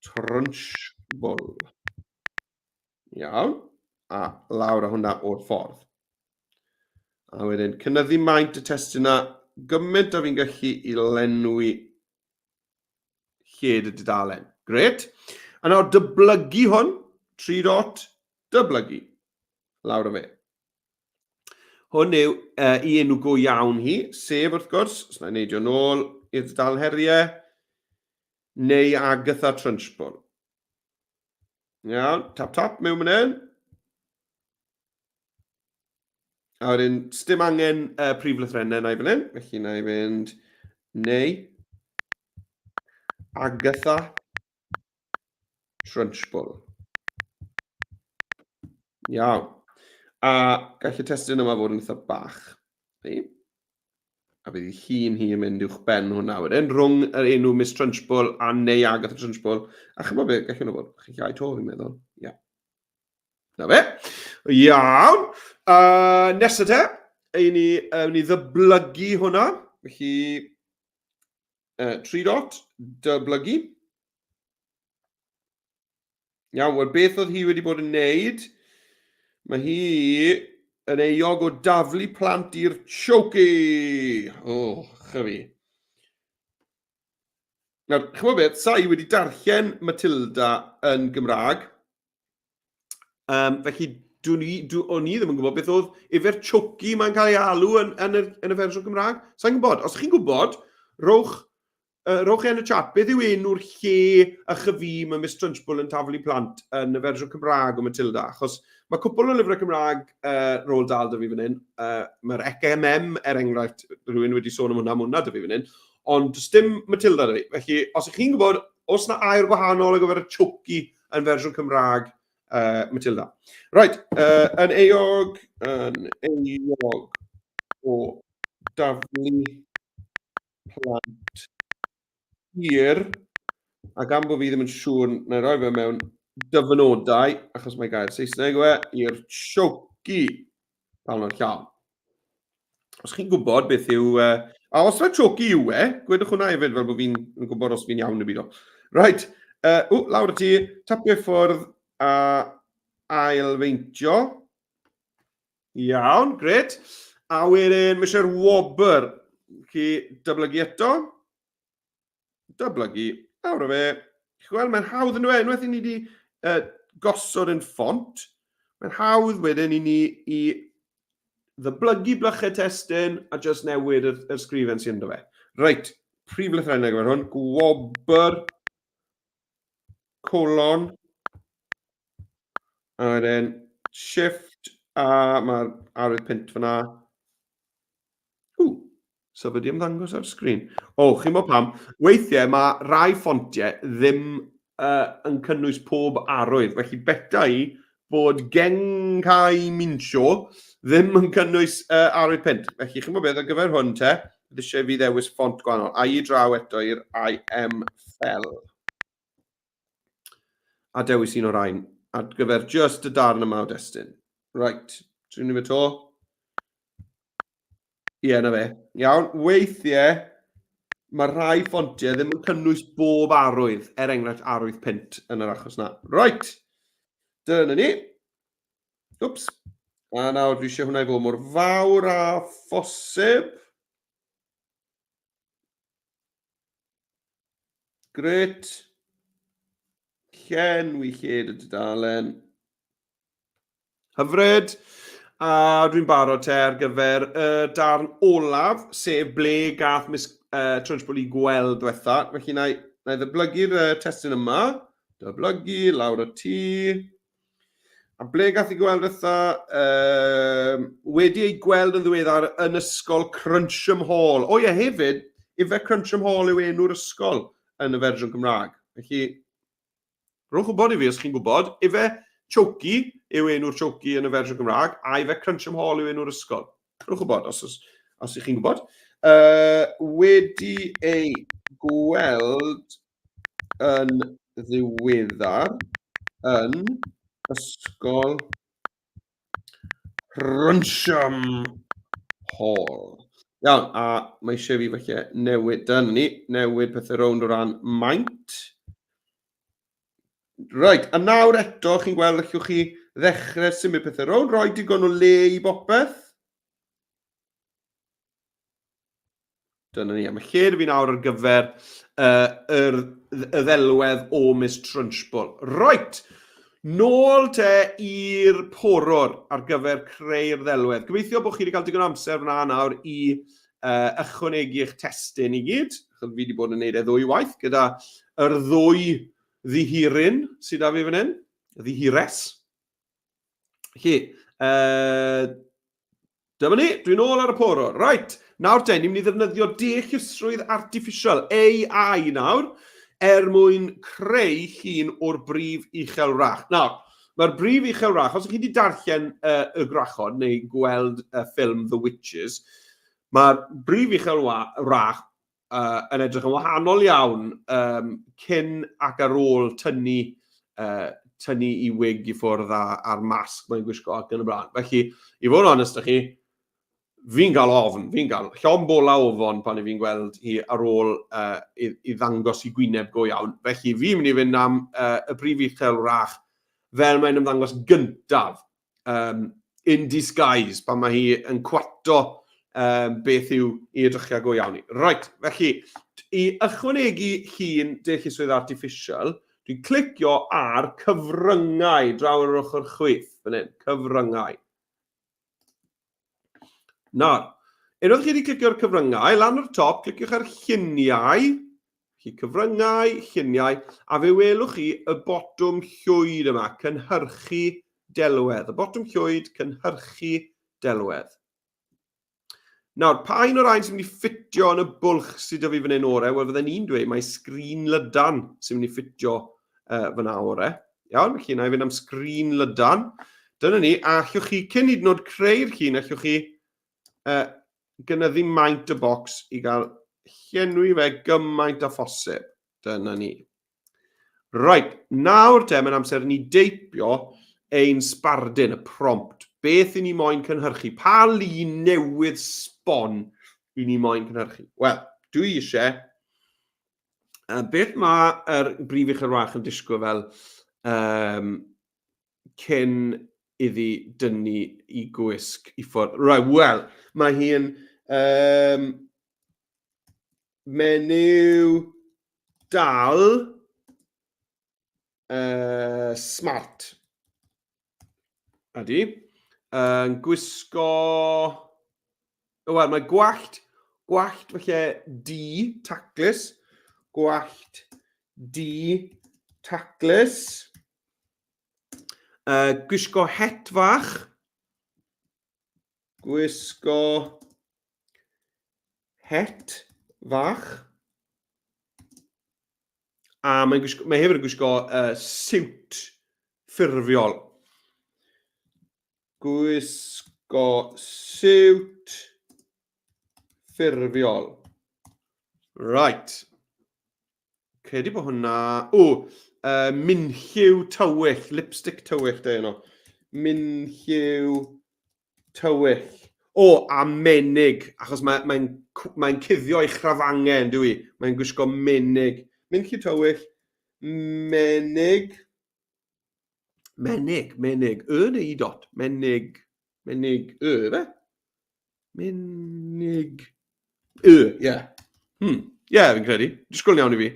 Trunchbull. Iawn. A lawr a hwnna o'r ffordd. A wedyn, cynyddu maint y testyn yna, gymaint o fi'n gallu i lenwi lled y dudalen. Gret. A nawr dyblygu hwn, 3 dot, dyblygu, lawr o fe. Hwn yw i enw go iawn hi, sef wrth gwrs, os na i neidio nôl i'r dal heriau, neu Agatha Trunchbull. Iawn, tap mewn fan hyn. A wedyn, sdim angen prif lythrennau na i fan hyn, felly na i fynd neu Agatha Trunchbull. Iawn. A gall y testyn yma fod yn eitha bach. A bydd hi'n hi yn mynd uwch ben hwnna wedyn, rhwng yr enw Miss Trunchbull a neu Agatha Trunchbull. A chymod be, gall hwnna fod, chi'n iau to fi'n meddwl. Ia. Na fe. Iawn. Nesa te, ni ddyblygu hwnna. Felly, 3 dot, dyblygu. Iawn, wel beth oedd hi wedi bod yn neud? Mae hi yn euog o daflu plant i'r sioci. O, chyfi. Nawr, chymod beth, sa i wedi darllen Matilda yn Gymraeg. Felly, o'n i ddim yn gwybod beth oedd efer sioci mae'n cael ei alw yn y fersiwn Gymraeg. Sa'n gwybod, os chi'n gwybod, rhowch yn y chat, beth yw enw'r lle a chyfi mae Miss Trunchbull yn taflu plant yn y fersiwn Cymraeg o Matilda? Achos mae cwpl o lyfrau Cymraeg Roald Dahl dy fi fan hyn. Mae'r ECMM, enghraifft, rhywun wedi sôn am hwnna dy fi fan hyn. Ond does dim Matilda dy fi. Felly, os ych chi'n gwybod, os na air gwahanol o gyfer y sioci yn fersiwn Cymraeg Matilda. Right, yn euog o daflu plant hir, a gan bod fi ddim yn siŵr, na i roi fe mewn dyfynodau, achos mae gair Saesneg i'r sioci pan o'r llawn. Os chi'n gwybod beth yw... a os yna sioci yw gwedwch hwnna hefyd fel bod fi'n gwybod os fi'n iawn y byd o. Right, lawr y ti, tapio i ffwrdd a ailfeintio. Iawn, gret. A wedyn, mae eisiau'r wobr. Chi dyblygu eto. Dyblygu, lawr o fe. Wel, mae'n hawdd yn unwaith i ni wedi gosod yn ffont. Mae'n hawdd wedyn i ni i ddyblygu blychau testyn a just newid yr sgrifen sy'n ynddo fe. Reit, prif lythrennau gyfer hwn. Gwobr, colon, a wedyn shift, a mae'r arwydd pint fyna. So fe di ymddangos ar sgrin. Chi'n bod pam, weithiau mae rai ffontiau ddim yn cynnwys pob arwydd. Felly beta i bod gencau minsio ddim yn cynnwys arwydd pint. Felly chi'n bod beth ar gyfer hwn te, bydd eisiau fi ddewis ffont gwahanol. A i draw eto i'r IM fel. A dewis un o'r ein. Ar gyfer just y darn yma o destyn. Right, dwi'n ni fe to. Ie, na fe. Iawn, weithiau mae rhai ffontiau ddim yn cynnwys bob arwydd, enghraifft arwydd pint yn yr achos na. Right, dyna ni. Wps. A nawr dwi eisiau hwnna i fod mor fawr a phosib. Gret. Llenwi lled y dudalen. Hyfryd. A dwi'n barod te ar gyfer darn olaf, sef ble gath Miss Trunchbull i gweld diwetha. Felly na i ddyblygu'r testyn yma. Dyblygu, lawr y tŷ. A ble gath i gweld diwetha, wedi ei gweld yn ddiweddar yn ysgol Cruncham Hall. O ie, hefyd, ife Cruncham Hall yw enw'r ysgol yn y fersiwn Gymraeg. Felly, rhowch wybod i fi os chi'n gwybod, ife sioci yw enw'r sioci yn y fersiwn Gymraeg, a ife Cruncham Hall yw enw'r ysgol. Rhowch wybod os ych chi'n gwybod. Wedi ei gweld yn ddiweddar yn ysgol Cruncham Hall. Iawn, a mae eisiau fi falle newid pethau rownd o ran maint. Right, a nawr eto chi'n gweld allwch chi ddechrau symud pethau rownd, rhoi digon o le i bopeth. Dyna ni, a mae lle dy fi nawr ar gyfer yr y ddelwedd o Miss Trunchbull. Right, nôl te i'r poror ar gyfer creu'r ddelwedd. Gobeithio bod chi wedi cael digon amser fyna nawr i ychwanegu eich testyn i gyd. Fi wedi bod yn gwneud ddwy waith gyda yr ddwy ddihiryn sydd â fi fan hyn, ddihires. Dyma ni, dwi'n ôl ar y poror. Right, nawr te, ni'n mynd i ddefnyddio deallusrwydd artificial, AI nawr, mwyn creu llun o'r brif uchelwrach. Nawr, mae'r brif uchelwrach, os ydych chi wedi darllen y gwrachod neu gweld y ffilm The Witches, mae'r brif uchelwrach yn edrych yn wahanol iawn cyn ac ar ôl tynnu i wig i ffwrdd a'r masg mae'n gwisgo ac yn y blaen. Felly, i fod yn onest â chi, fi'n cael ofn, fi'n cael llon bola ofon pan fi'n gweld hi ar ôl i ddangos i gwyneb go iawn. Felly, fi'n mynd i fynd am y brif uchelwrach fel mae'n ymddangos gyntaf in disguise pan mae hi yn cwato beth yw i edrychio go iawn i. Right, felly, i ychwanegu llun deallusrwydd artificial, dwi'n clicio ar cyfryngau draw ar yr ochr chwith, fan hyn, cyfryngau. Nawr, unwaith chi wedi clicio'r cyfryngau, lan o'r top, cliciwch ar lluniau, cyfryngau, lluniau, a fe welwch chi y botwm llwyd yma, cynhyrchu delwedd. Y botwm llwyd, cynhyrchu delwedd. Nawr, pa un o'r ein sy'n mynd i ffitio yn y bwlch sydd â fi fan hyn ore? Wel, fydden ni'n dweud mae sgrîn lydan sy'n mynd i ffitio fyna ore. Iawn, felly na i fynd am sgrîn lydan. Dyna ni, a allwch chi, cyn hyd yn oed creu'r llun, allwch chi gynyddu maint y bocs i gael llenwi fe gymaint a phosib. Dyna ni. Right, nawr te, mae'n amser ni deipio ein sbardun, y prompt. Beth i ni moyn cynhyrchu? Pa lun newydd sbon i ni moyn cynhyrchu? Wel, dwi eisiau beth mae'r brif uchelwrach yn disgwyl fel cyn iddi dynnu i gwisg i ffwrdd. Right, wel, mae hi'n menyw Dahl smart. Ydy. Gwisgo... Wel, mae gwallt felly di, taclus. Gwallt di, taclus. Gwisgo het fach. Gwisgo het fach. A mae hefyd yn gwisgo siwt ffurfiol. Gwisgo siwt ffurfiol. Right. Credu bod hwnna... mynlliw tywyll, lipstick tywyll, da yno. Mynlliw tywyll. A menig, achos mae'n cuddio ei chrafangau, yn dwi. Mae'n gwisgo menig. Mynlliw tywyll, menig. Menig, neu i dot. Menig, fe? Menig, ie. Ie, fi'n credu. Disgwyl iawn i fi.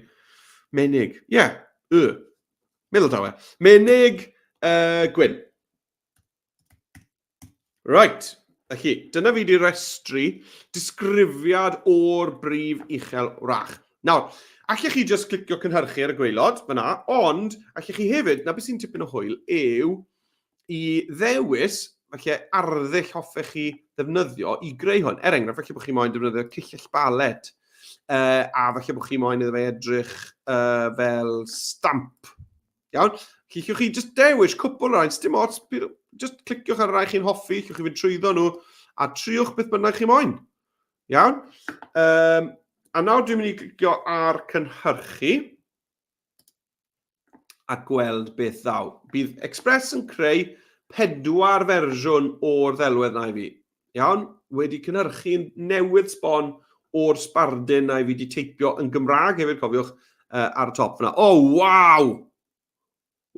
Menig, ie, meddwl tawe. Menig gwyn. Right, felly, dyna fi wedi restru disgrifiad o'r brif uchelwrach. Nawr, allech chi just clicio cynhyrchu ar y gwaelod, fyna, ond allech chi hefyd, na beth sy'n tipyn o hwyl, yw i ddewis, felly arddull hoffech chi ddefnyddio i greu hwn. Enghraifft, felly bod chi moyn defnyddio cillill balet, a felly bod chi moyn iddo fe edrych fel stamp. Iawn? Lliwch chi just dewis cwpl o'r ein, dim ots, just cliciwch ar y rai chi'n hoffi, lliwch chi fynd trwyddo nhw, a triwch beth bynnag chi moyn. Iawn? A nawr dwi'n mynd i clicio ar cynhyrchu a gweld beth ddaw. Bydd Express yn creu 4 fersiwn o'r ddelwedd na i fi. Iawn? Wedi cynhyrchu newydd sbon o'r sbardun na i fi wedi teipio yn Gymraeg hefyd, cofiwch, ar y top fyna. Waw!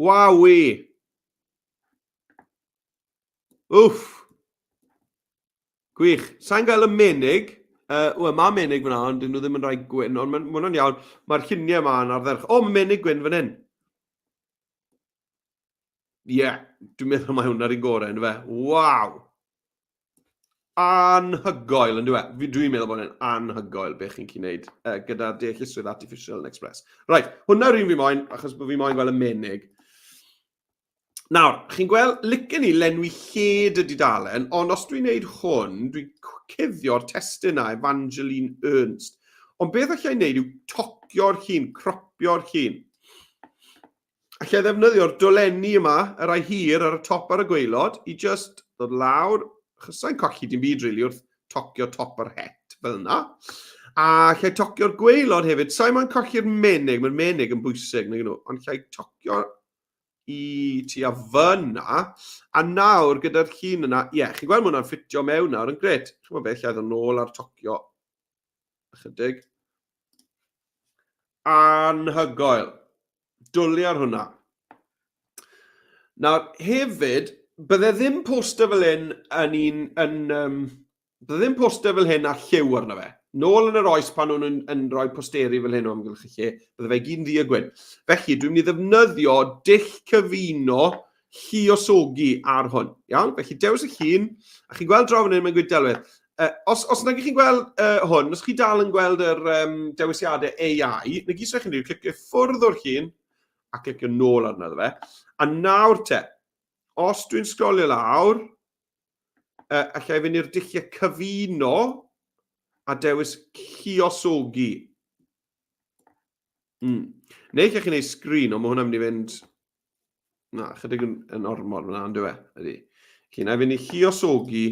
Wawi! Wff! Gwych. Sa'n gael y menig, Wel, mae menig fyna, ond dyn nhw ddim yn rhoi gwyn, ond mae hwnna'n iawn. Mae'r lluniau yma yn ardderch. O, mae menig gwyn fan hyn. Ie, dwi'n meddwl mae hwnna'r un gorau, ynddo fe? Waw! Anhygoel, ynddo fe? Dwi'n meddwl bod hwnna'n anhygoel beth chi'n gwneud gyda deallusrwydd artificial yn Express. Right, hwnna'r un fi moyn, achos bod fi moyn gweld y menig. Nawr, chi'n gweld, licen ni lenwi lled y dudalen, ond os dwi'n neud hwn, dwi'n cuddio'r testyn na, Evangeline Ernst. Ond beth allai wneud yw tocio'r llun, cropio'r llun. Allai ddefnyddio'r dolenni yma, y rai hir ar y top ar y gwaelod, i just ddod lawr, achos sa'n colli dim byd rili wrth tocio top yr het fel yna. A allai tocio'r gwaelod hefyd, sa'n ma'n colli'r menig, mae'r menig yn bwysig, ond allai tocio i tua fyna, a nawr gyda'r llun yna, ie, chi'n gweld hwnna'n ffitio mewn nawr, yn gret. Chi'n gweld beth, allai ddod nôl ar tocio ychydig. Anhygoel. Dwlu ar hwnna. Nawr, hefyd, bydde ddim poster fel hyn bydde ddim poster fel hyn a lliw arno fe. Nôl yn yr oes pan nhw'n yn rhoi posteri fel hyn o amgylch lle, bydde fe gyd yn ddi a gwyn. Felly, dwi'n mynd i ddefnyddio dull cyfuno lluosogi ar hwn. Iawn? Felly, dewis y llun, a chi'n gweld draw fan hyn mewn gwydelwydd. Os nag chi'n gweld hwn, os chi dal yn gweld yr dewisiadau AI, nag gys chi'n dweud, clicio ffwrdd o'r llun, a clicio nôl arno fe. A nawr te, os dwi'n sgrolio lawr, allai fynd i'r dulliau cyfuno a dewis lluosogi. Neu allai chi wneud sgrîn, ond mae hwnna'n mynd i fynd... Na, chydig yn ormod fyna, yn dweud, ydy. Na, fynd i lluosogi.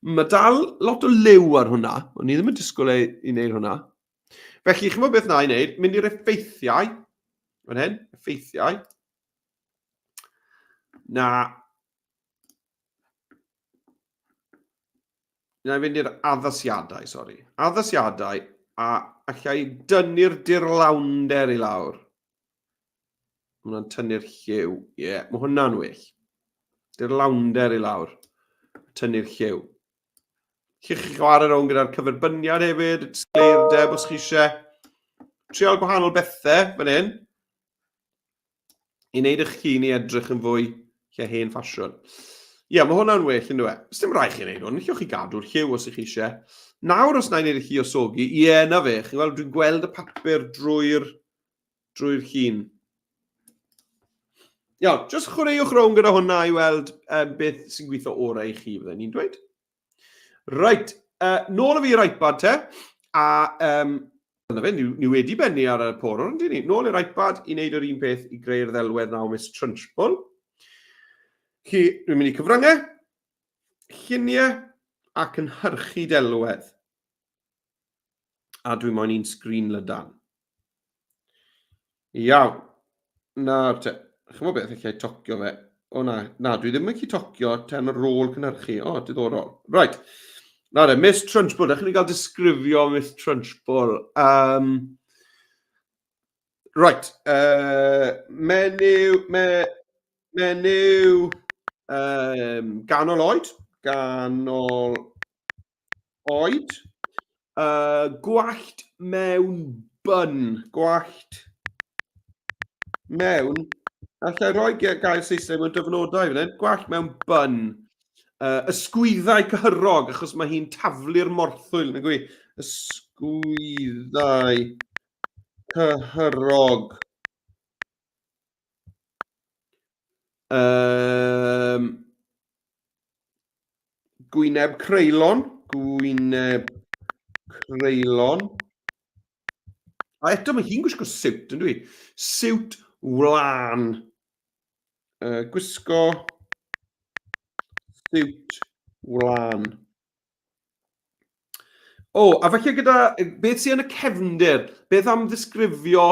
Mae dal lot o liw ar hwnna, ond ni ddim yn disgwyl i wneud hwnna. Felly, chi'n meddwl beth na i wneud? Mynd i'r effeithiau. Fan hyn, effeithiau. Na i fynd i'r addasiadau, sori. Addasiadau, a allai dynnu'r dirlawnder i lawr. Mae hwnna'n tynnu'r lliw. Ie, mae hwnna'n well. Dirlawnder i lawr. Tynnu'r lliw. Chi'ch chwarae rownd gyda'r cyferbyniad hefyd, sgleirdeb os chi eisiau. Trial gwahanol bethau, fan hyn. I wneud eich llun i edrych yn fwy hen ffasiwn. Ie, mae hwnna'n well yn dweud. Ys dim rai chi'n neud hwn, chi'ch chi gadw'r lliw os ych chi eisiau. Nawr os na i wneud eich lluosogi, ie, na fe. Dwi'n gweld y papur drwy'r llun. Iawn, jyst chwaraewch rownd gyda hwnna i weld beth sy'n gweithio orau i chi, fydden ni'n dweud. Reit, nôl y fi i'r iPad te, a ni wedi benni ar y porwr, ynddi ni? Nôl i'r iPad i wneud yr un peth i greu'r ddelwedd naw Miss Trunchbull. Dwi'n mynd i cyfryngau, lluniau a cynhyrchu delwedd. A dwi'n moyn un sgrin lydan. Iawn. Nawr te, chymod beth allai tocio fe? O na, dwi ddim yn gallu tocio ten yr rôl cynhyrchu. O, diddorol. Right. Nawr te, Miss Trunchbull. Dach chi'n cael disgrifio Miss Trunchbull. Right. Menyw ganol oed. Gwallt mewn byn. Gwallt mewn. Allai roi gael Saesneg mewn dyfnodau fan hyn. Gwallt mewn byn. Ysgwyddau cyhyrog, achos mae hi'n taflu'r morthwyl. Ysgwyddau cyhyrog. Gwyneb creulon. A eto mae hi'n gwisgo siwt, yn dwi? Siwt wlan. Gwisgo siwt wlan. A falle gyda, beth sy'n y cefndir? Beth am ddisgrifio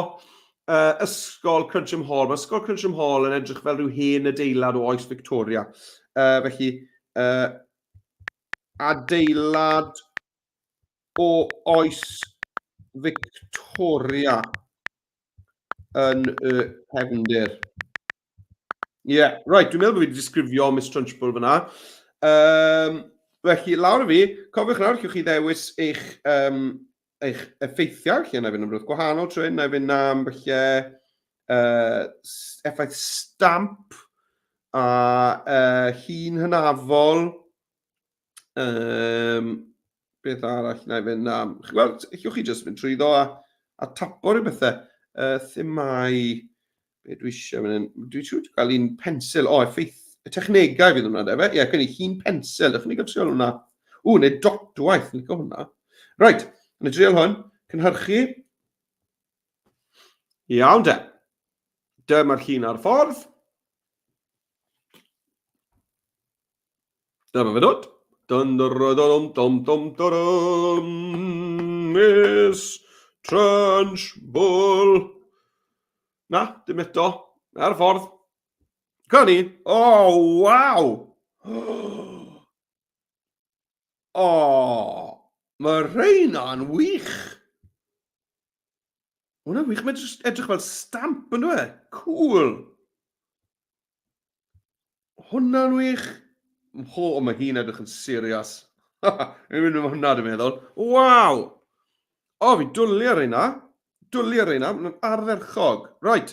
Ysgol Cruncham Hall? Mae Ysgol Cruncham Hall yn edrych fel rhyw hen adeilad o oes Victoria. Felly, adeilad o oes Victoria yn y cefndir. Ie, right, dwi'n meddwl bod fi wedi disgrifio Miss Trunchbull fyna. Felly, lawr y fi, cofiwch nawr, llwch chi ddewis eich effeithiau, lle na fynd am rwth gwahanol trwy'n, na fynd am falle effaith stamp a hun hynafol. Beth arall na fynd am... Wel, llwch chi jyst mynd trwyddo a tapo rhyw bethau. Themau... Be dwi eisiau fan hyn? Dwi'n siŵr gael un pensil. O, effaith y technegau fydd hwnna, defe? Ie, gen i hun pensil. Dych chi'n ei gael triol hwnna? Neu dot waith, yn licio hwnna. Right, yn y drial hwn, cynhyrchu. Iawn de. Dyma'r llun ar ffordd. Dyma fe dod. Miss Trunchbull. Na, dim eto. Ar ffordd. Ca ni. O, waw! O, mae rheina'n wych. Hwna'n wych, mae'n edrych fel stamp yn dwi. Cool. Hwna'n wych. O, mae hi'n edrych yn serious. Yn mynd am hwnna, dwi'n meddwl. Waw! O, fi dwlu ar hynna. Mae'n ardderchog. Right.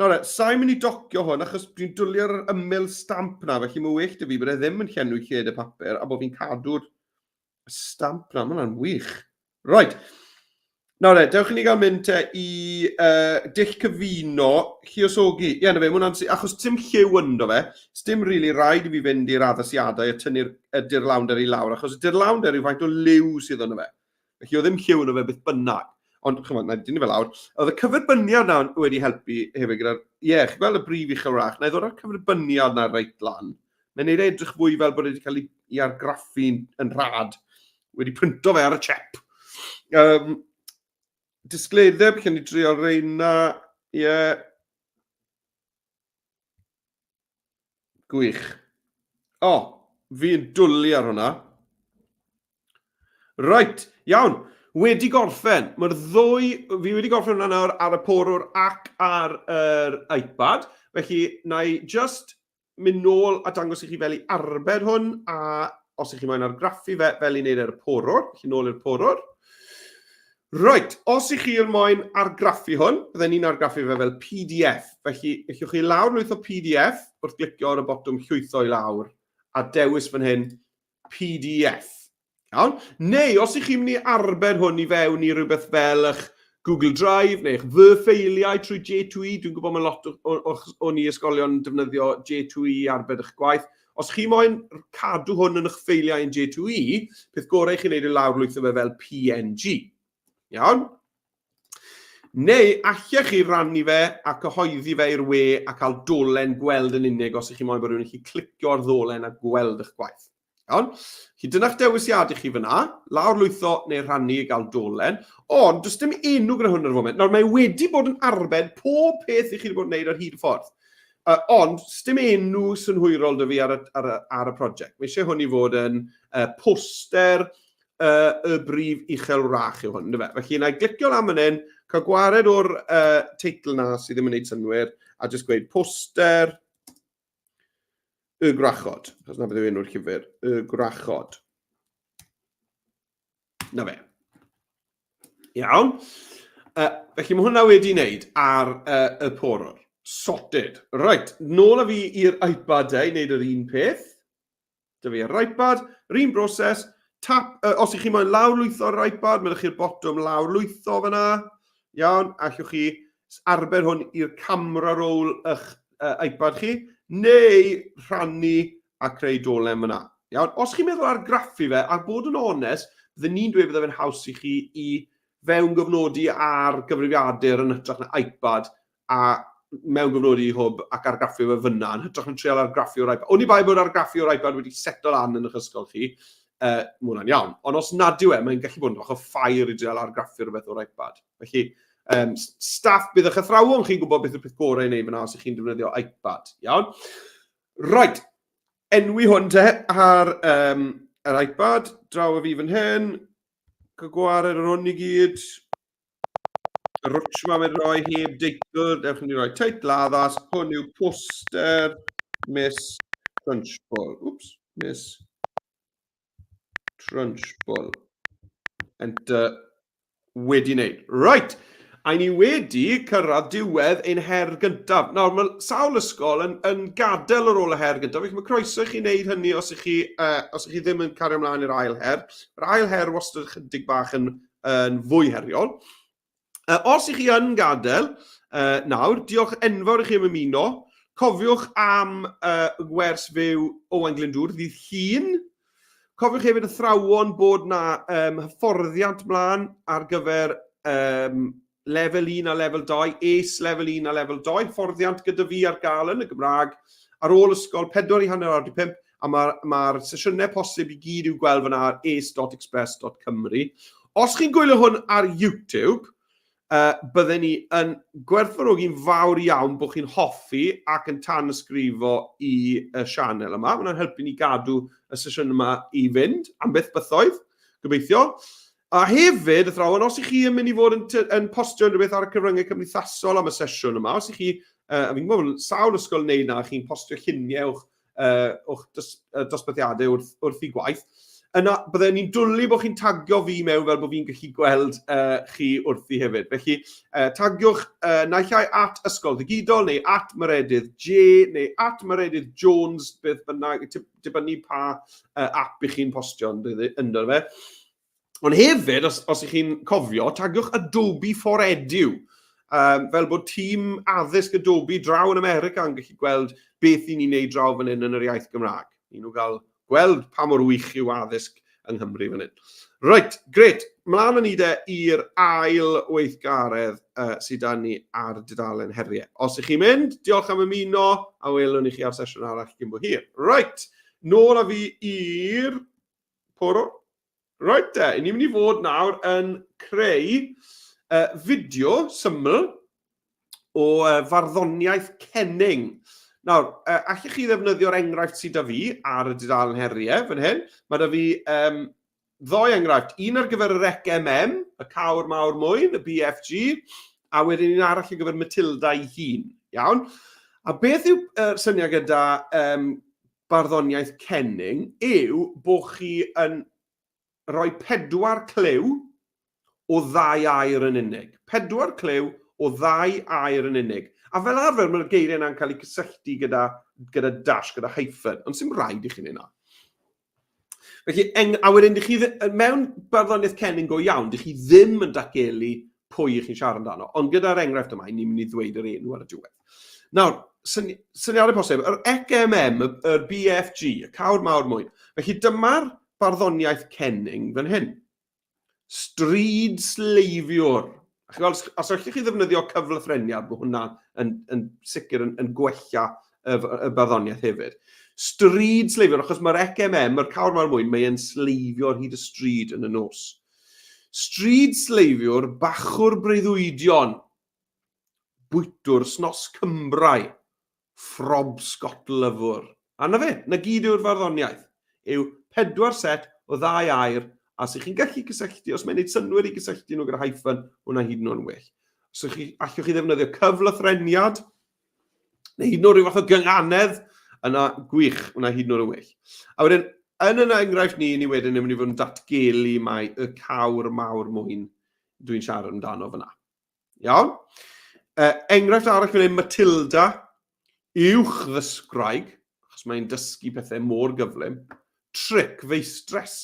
Nawr, sa'n mynd i docio hwn, achos dwi'n dwlu ar ymyl stamp na, felly mae well dy fi bod e ddim yn llenwi lled y papur, a bod fi'n cadw'r stamp na. Mae'n wych. Right. Nawr, dewch i ni gael mynd i dill cyfuno, lluosogi. Ie, na fe, achos dim lliw yndo fe, dim rili rhaid i fi fynd i'r addasiadau a tynnu'r dirlawnder i lawr, achos y dirlawnder yw faint o liw sydd yno fe. Felly o ddim lliw yno fe beth bynnag. Ond, chymod, na, dyn ni fel awr. Oedd y cyferbyniad na wedi helpu hefyd gyda'r... Ie, chi'n gweld y brif uchelwrach. Na i ddod o'r cyferbyniad na reit lan. Mae'n neud edrych fwy fel bod wedi cael ei argraffu yn rhad. Wedi printo fe ar y chep. Disgleddau, bydd ni drio reina. Ie. Gwych. O, fi'n dwlu ar hwnna. Right, iawn. Wedi gorffen. Mae'r ddwy... Fi wedi gorffen hwnna nawr ar y porwr ac ar yr iPad. Felly, na i just mynd nôl a dangos i chi fel i arbed hwn, a os ych chi moyn argraffu fe fel i wneud ar y porwr. Felly, nôl i'r porwr. Right, os ych chi yn moyn argraffu hwn, bydden ni'n argraffu fe fel PDF. Felly, ellwch chi lawr lwyth o PDF, wrth glicio ar y botwm llwytho i lawr, a dewis fan hyn PDF. Iawn? Neu, os ych chi'n mynd i arbed hwn i fewn i rhywbeth fel eich Google Drive, neu eich ffeiliau trwy J2E, dwi'n gwybod mae lot o ni ysgolion defnyddio J2E i arbed eich gwaith. Os chi moyn cadw hwn yn eich ffeiliau yn J2E, peth gorau chi'n neud i lawr lwytho fe fel PNG. Iawn? Neu, allech chi rannu fe a cyhoeddi fe i'r we a cael dolen gweld yn unig os ych chi moyn bod rhywun chi clicio ar ddolen a gweld eich gwaith. Iawn? Chi dyna'ch dewisiadau chi fyna, lawr lwytho neu rhannu i gael dolen, ond does dim enw gyda hwn ar y foment. Nawr, mae wedi bod yn arbed pob peth i chi wedi bod yn gwneud ar hyd y ffordd. Ond, dim enw synhwyrol dy fi ar y prosiect. Mae eisiau hwn i fod yn poster y brif uchelwrach yw hwn. Felly, na i glicio am hynny, cael gwared o'r teitl na sydd ddim yn gwneud synwyr, a jyst gweud poster y gwrachod. Chos na bydd yw enw'r llyfr. Y gwrachod. Na fe. Iawn. Felly mae hwnna wedi wneud ar y porwr. Sorted. Right. Nôl â fi i'r iPad i wneud yr un peth. Da fi ar iPad. Yr un broses. Os ych chi moyn lawrlwytho ar iPad, mae'n chi'r botwm lawrlwytho fyna. Iawn. Allwch chi arbed hwn i'r camera roll eich iPad chi. Neu rhannu a creu dolen fyna. Iawn, os chi'n meddwl argraffu fe, a bod yn onest, bydden ni'n dweud bydde fe'n haws i chi i mewngofnodi ar gyfrifiadur yn hytrach na iPad a mewngofnodi hwb ac argraffu fe fyna yn hytrach na treol argraffu o'r iPad. O'n i bai bod argraffu o'r iPad wedi seto lan yn eich ysgol chi, mae hwnna'n iawn. Ond os nad yw mae'n gallu bod yn bach o ffair i treol argraffu rhywbeth o'r iPad. Felly, staff bydd eich athrawon chi'n gwybod beth yw'r peth gorau i wneud fyna os ych chi'n defnyddio iPad. Iawn? Right. Enwi hwn te ar yr iPad. Draw y fi fan hyn. Cael gwared ar hwn i gyd. Y rwtsh yma mae'n rhoi heb deitl. Dewch ni roi teitl addas. Hwn yw poster Miss Trunchbull. Oops. Miss Trunchbull. Enter. Wedi wneud. Right. A ni wedi cyrraedd diwedd ein her gyntaf. Nawr, mae sawl ysgol yn gadael ar ôl y her gyntaf. Felly mae croeso i chi wneud hynny os ych chi ddim yn cario ymlaen i'r ail her. Yr ail her wastad chydig bach yn fwy heriol. Os ych chi yn gadael, nawr, diolch enfawr i chi am ymuno. Cofiwch am gwers fyw Owain Glyndŵr, ddydd llun. Cofiwch hefyd athrawon bod na hyfforddiant mlaen ar gyfer lefel 1 a lefel 2, lefel 1 a lefel 2, hyfforddiant gyda fi ar gael yn y Gymraeg, ar ôl ysgol 4:45, a mae'r sesiynau posib i gyd i'w gweld fyna ar ace.express.cymru. Os chi'n gwylio hwn ar YouTube, bydden ni yn gwerthfawrogi'n fawr iawn bod chi'n hoffi ac yn tanysgrifo i y sianel yma. Mae'n helpu ni gadw y sesiwn yma i fynd am byth bythoedd, gobeithio. A hefyd, athrawon, os ych chi yn mynd i fod yn postio rhywbeth ar y cyfryngau cymdeithasol am y sesiwn yma, os ych chi, a fi'n gwybod, sawl ysgol wneud na, chi'n postio lluniau o'ch dosbarthiadau wrth i gwaith, yna byddwn ni'n dwlu bod chi'n tagio fi mewn fel bod fi'n gallu gweld chi wrthi hefyd. Felly, tagiwch naill ai at Ysgol Digidol, neu at Meredudd J, neu at Meredudd Jones, beth bynnag, dibynnu pa app i chi'n postio ynddo fe. Ond hefyd, os ych chi'n cofio, tagiwch Adobe Edu. Fel bod tîm addysg Adobe draw yn America yn gallu gweld beth i ni'n neud draw fan hyn yn yr iaith Gymraeg. Ni'n nhw gael gweld pa mor wych yw addysg yng Nghymru fan hyn. Right, gret. Mlaen ni i'r ail weithgaredd sydd da ni ar dudalen heriau. Os ych chi'n mynd, diolch am ymuno, a welwn i chi ar sesiwn arall cyn bo hir. Right, nôl a fi i'r poro. Right, ni'n mynd i fod nawr yn creu fideo syml o farddoniaeth cenning. Nawr, allwch chi ddefnyddio'r enghraifft sydd da fi ar y dudalen heriau fan hyn. Mae da fi ddoi enghraifft. Un ar gyfer yr ECMM, y cawr mawr mwyn, y BFG, a wedyn un arall ar gyfer Matilda ei hun. Iawn? A beth yw syniad gyda barddoniaeth cenning yw bod chi yn rhoi 4 cliw o 2 air yn unig. 4 cliw o 2 air yn unig. A fel arfer, mae'r geiriau yna'n cael eu cysylltu gyda dash, gyda hyphen. Ond sy'n rhaid i chi'n yna. Felly, a wedyn, mewn barddoniaeth cenning go iawn, dych chi ddim yn datgelu pwy ych chi'n siarad amdano. Ond gyda'r enghraifft yma, ni'n mynd i ddweud yr enw ar y diwedd. Nawr, syniadau posib, yr ECMM, yr BFG, y cawr mawr mwyn. Felly, dyma'r barddoniaeth cenning fan hyn. Stryd sleifiwr. Os allwch chi ddefnyddio cyflwythreniad, bod hwnna yn sicr yn gwella y barddoniaeth hefyd. Stryd sleifiwr, achos mae'r ECMM, mae'r cawr mawr mwyn, mae'n sleifio ar hyd y stryd yn y nos. Stryd sleifiwr, bachwr breuddwydion, bwytwr, snos Cymbrau, ffrob sgotlyfwr. A na fe, na gyd yw'r farddoniaeth. Yw 4 set o 2 air, a sy'ch chi'n gallu cysylltu, os mae'n neud synwyr i cysylltu nhw gyda hyphen, hwnna hyd yn oed yn well. Os allwch chi ddefnyddio cyflwythreniad, neu hyd yn oed rhyw fath o gynganedd, yna gwych, hwnna hyd yn oed yn well. A wedyn, yn yna enghraifft ni wedyn yn mynd i fod yn datgelu mai y cawr mawr mwyn dwi'n siarad amdano fyna. Iawn? Enghraifft arall fan hyn, Matilda, uwch ddysgraig, achos mae'n dysgu pethau mor gyflym, tric feistres,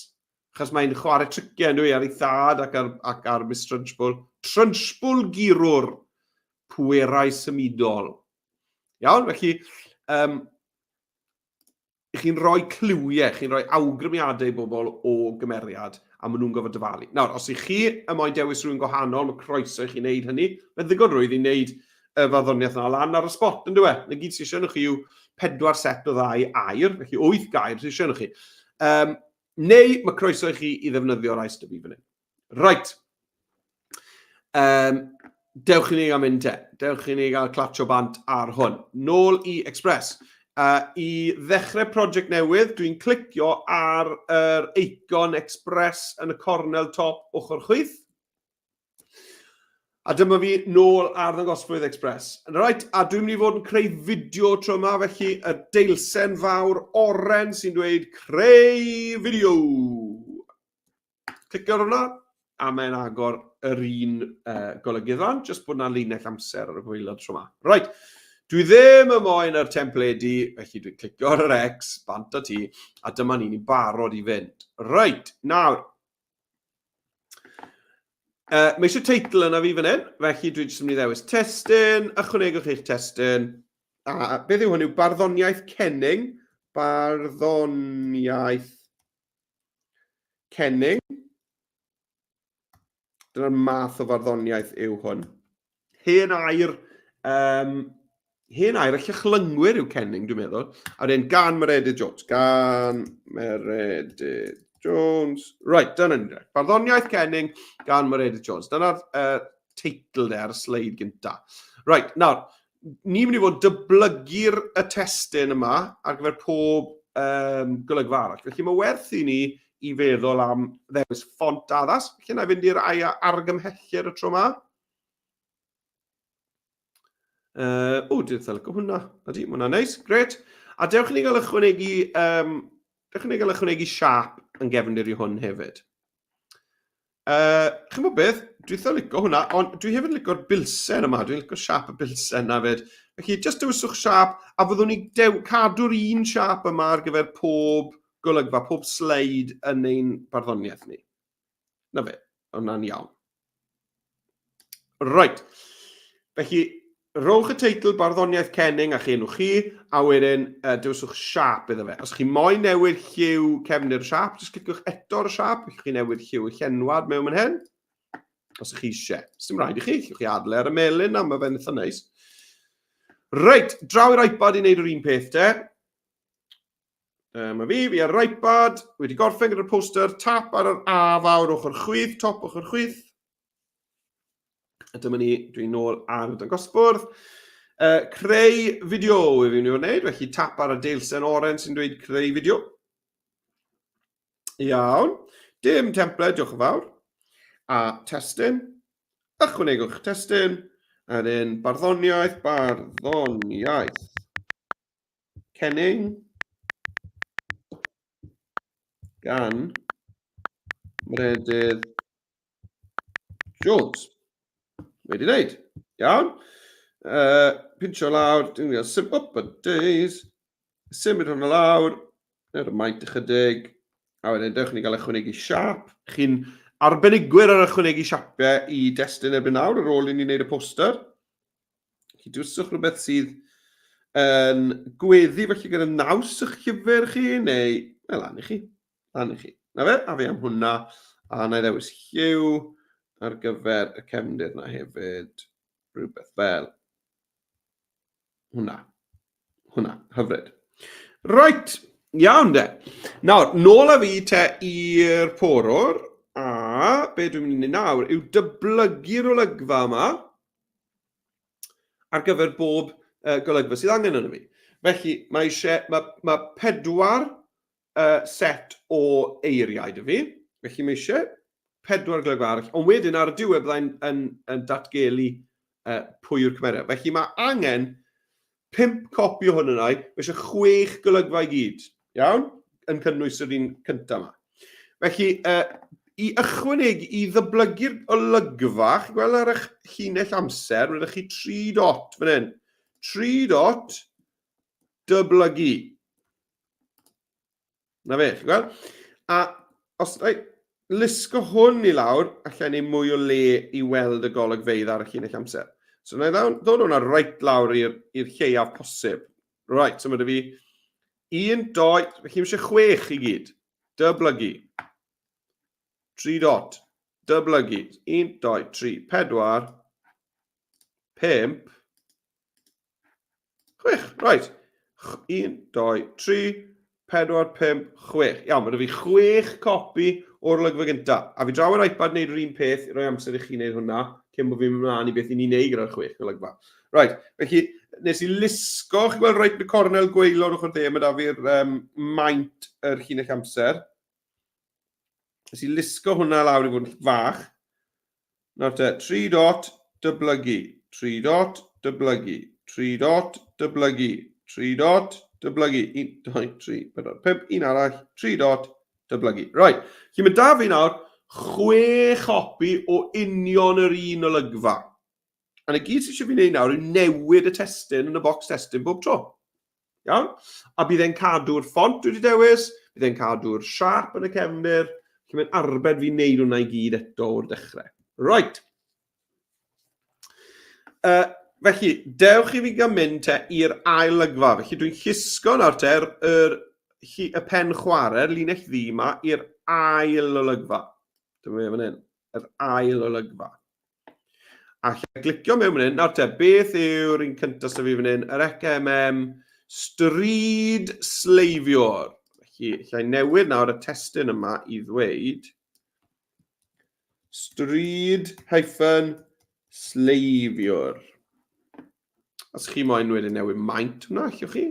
achos mae'n chwarae triciau yn dwi ar ei thad ac ar Miss Trunchbull. Trunchbull girwr, pwerau symudol. Iawn, felly, chi'n rhoi cliwiau, chi'n rhoi awgrymiadau i bobl o gymeriad, a maen nhw'n gofod dyfalu. Nawr, os ych chi yn moyn dewis rhywun gwahanol, mae croeso i chi wneud hynny, mae'n ddigon rwydd i wneud y farddoniaeth yna lan ar y spot, yn dwi? Na gyd sy'n eisiau chi yw 4 set o 2 air, felly 8 gair sy'n eisiau chi. Neu mae croeso i chi i ddefnyddio'r ISW fan hyn. Right. Dewch i ni gael mynd te. Dewch i ni gael clatio bant ar hwn. Nôl i Express. I ddechrau prosiect newydd, dwi'n clicio ar yr eicon Express yn y cornel top ochr chwith. A dyma fi nôl ar ddangosfrwydd Express. Right, a dwi'n mynd i fod yn creu fideo tro yma, felly y deilsen fawr oren sy'n dweud creu fideo. clicio ar hwnna, a mae'n agor yr un golygyddon, jyst bod yna linell amser ar y gwaelod tro yma. Right, dwi ddim yn moyn ar templedi, felly dwi'n clicio ar yr X, bant a ti, a dyma ni'n barod i fynd. Right, nawr, mae eisiau teitl yna fi fan hyn, felly dwi'n jyst yn mynd i ddewis testyn, ychwanegwch eich testyn, a beth yw hwn yw barddoniaeth cenning, barddoniaeth cenning. Dyna'r math o farddoniaeth yw hwn. Hen air a llychlynwyr yw cenning, dwi'n meddwl. A wedyn gan Meredudd Jones. Gan Meredudd Jones. Right, dyna ni. Barddoniaeth cenning gan Meredudd Jones. Dyna'r teitl ar y sleid gynta. Right, nawr, ni'n mynd i fod dyblygu'r y testyn yma ar gyfer pob golygfa arall. Felly mae werth i ni i feddwl am ddewis ffont addas. Felly na fynd i'r argymhelliad y tro yma. Dwi'n licio hwnna. Ydy, mae hwnna'n neis. Gret. A dewch ni gael ychwanegu siap yn gefndir i hwn hefyd. Chi'n bod beth? Dwi'n licio hwnna, ond dwi hefyd licio'r bilsen yma. Dwi'n licio siap y bilsen na fyd. Felly, just dewyswch siap, a fyddwn ni cadw'r un siap yma ar gyfer pob golygfa, pob sleid yn ein barddoniaeth ni. Na fe, hwnna'n iawn. Right. Felly, rhowch y teitl barddoniaeth cenning a'ch enw chi, a wedyn dewyswch siap iddo fe. Os chi moyn newid lliw cefndir y siap, jyst cliciwch eto'r siap, chi newid lliw y llenwad mewn yn hyn. Os ych chi eisiau. Os dim rhaid i chi, chi adle ar y melyn, a mae fe'n eitha neis. Reit, draw i'r iPad i wneud yr un peth te. Mae fi ar yr iPad, wedi gorffen gyda'r poster, tap ar yr A fawr ochr chwith, top ochr chwith. A dyma ni, dwi'n nôl ar y dangosbwrdd. Creu fideo yw fi'n wneud, felly tap ar y deilsen oren sy'n dweud creu fideo. Iawn. Dim template, diolch yn fawr. A testyn. Ychwanegwch testyn. A dyn barddoniaeth cenning. Gan Meredudd Jones. Wedi wneud. Iawn. Pinsio lawr. Dwi'n gael up a days. Symud hwnna lawr. Nid y maint ychydig. A wedyn dewch ni gael ychwanegu siap. Chi'n arbenigwyr ar ychwanegu siapiau i destyn erbyn nawr ar ôl i ni wneud y poster. Chi dwyswch rhywbeth sydd yn gweddi felly gyda naws eich llyfr chi, neu lan i chi. Na fe, a fi am hwnna, a na i ddewis lliw ar gyfer y cefndir na hefyd, rhywbeth fel hwnna, hyfryd. Right, iawn de. Nawr, nôl â fi te i'r porwr, a be dwi'n mynd i wneud nawr yw dyblygu'r olygfa yma ar gyfer bob golygfa sydd angen yna fi. Felly, mae 4 set o eiriau dy fi. Felly mae eisiau 4 golygfa arall. Ond wedyn ar y diwedd byddai'n datgelu pwy yw'r cymeriad. Felly mae angen 5 copi o hwn yna. Mae eisiau 6 golygfa i gyd. Iawn? Yn cynnwys yr un cyntaf yma. Felly, i ychwanegu, i ddyblygu'r olygfa, chi'n gweld ar eich llinell amser, mae ydych chi 3 dot fan hyn. 3 dot dyblygu. Na fe, chi'n gweld? A os lusgo hwn i lawr, allan ni mwy o le i weld y golygfeydd ar y llinell amser. So, na i ddod hwnna reit lawr i'r lleiaf posib. Right, so mae dy fi 1, 2, felly eisiau 6 i gyd. Dyblygu. 3 dot. Dyblygu. 1, 2, 3, 4, 5, 6. Right. 1, 2, 3, 4, 5, 6. Iawn, mae dy fi 6 copi o'r olygfa gyntaf. A fi draw ar iPad wneud yr un peth, rhoi amser i chi wneud hwnna, cyn bod fi'n mynd ymlaen i beth i ni wneud gyda'r 6 olygfa. Right, felly, nes i lusgo, chi'n gweld reit yn y cornel gweilod ochr dde, mae da fi'r maint yr llinell amser. Nes i lusgo hwnna lawr i fod yn fach. Nawr te, 3 dot, dyblygu. 3 dot, dyblygu. 3 dot, dyblygu. 3 dot, dyblygu. 1, 2, 3, 4, 5, un arall. 3 dot, dyblygu. Right, felly mae da fi nawr 6 copi o union yr un olygfa. A na gyd sydd eisiau fi wneud nawr yw newid y testyn yn y bocs testyn bob tro. Iawn? A bydd e'n cadw'r ffont wedi dewis, bydd e'n cadw'r siap yn y cefndir, felly mae'n arbed fi wneud hwnna i gyd eto o'r dechrau. Right. Felly, dewch i fi gymryd i'r ail lygfa. Felly dwi'n llusgo nawr y pen chwarae'r linell ddi yma i'r ail olygfa. Dyma fe fan hyn, yr ail olygfa. A lle glicio mewn fan hyn, nawr beth yw'r un cyntaf sydd fi fan hyn, yr stryd sleifiwr. Felly, lle newid nawr y testyn yma i ddweud stryd sleifiwr. Os chi moyn wedyn newid maint hwnna, allwch chi?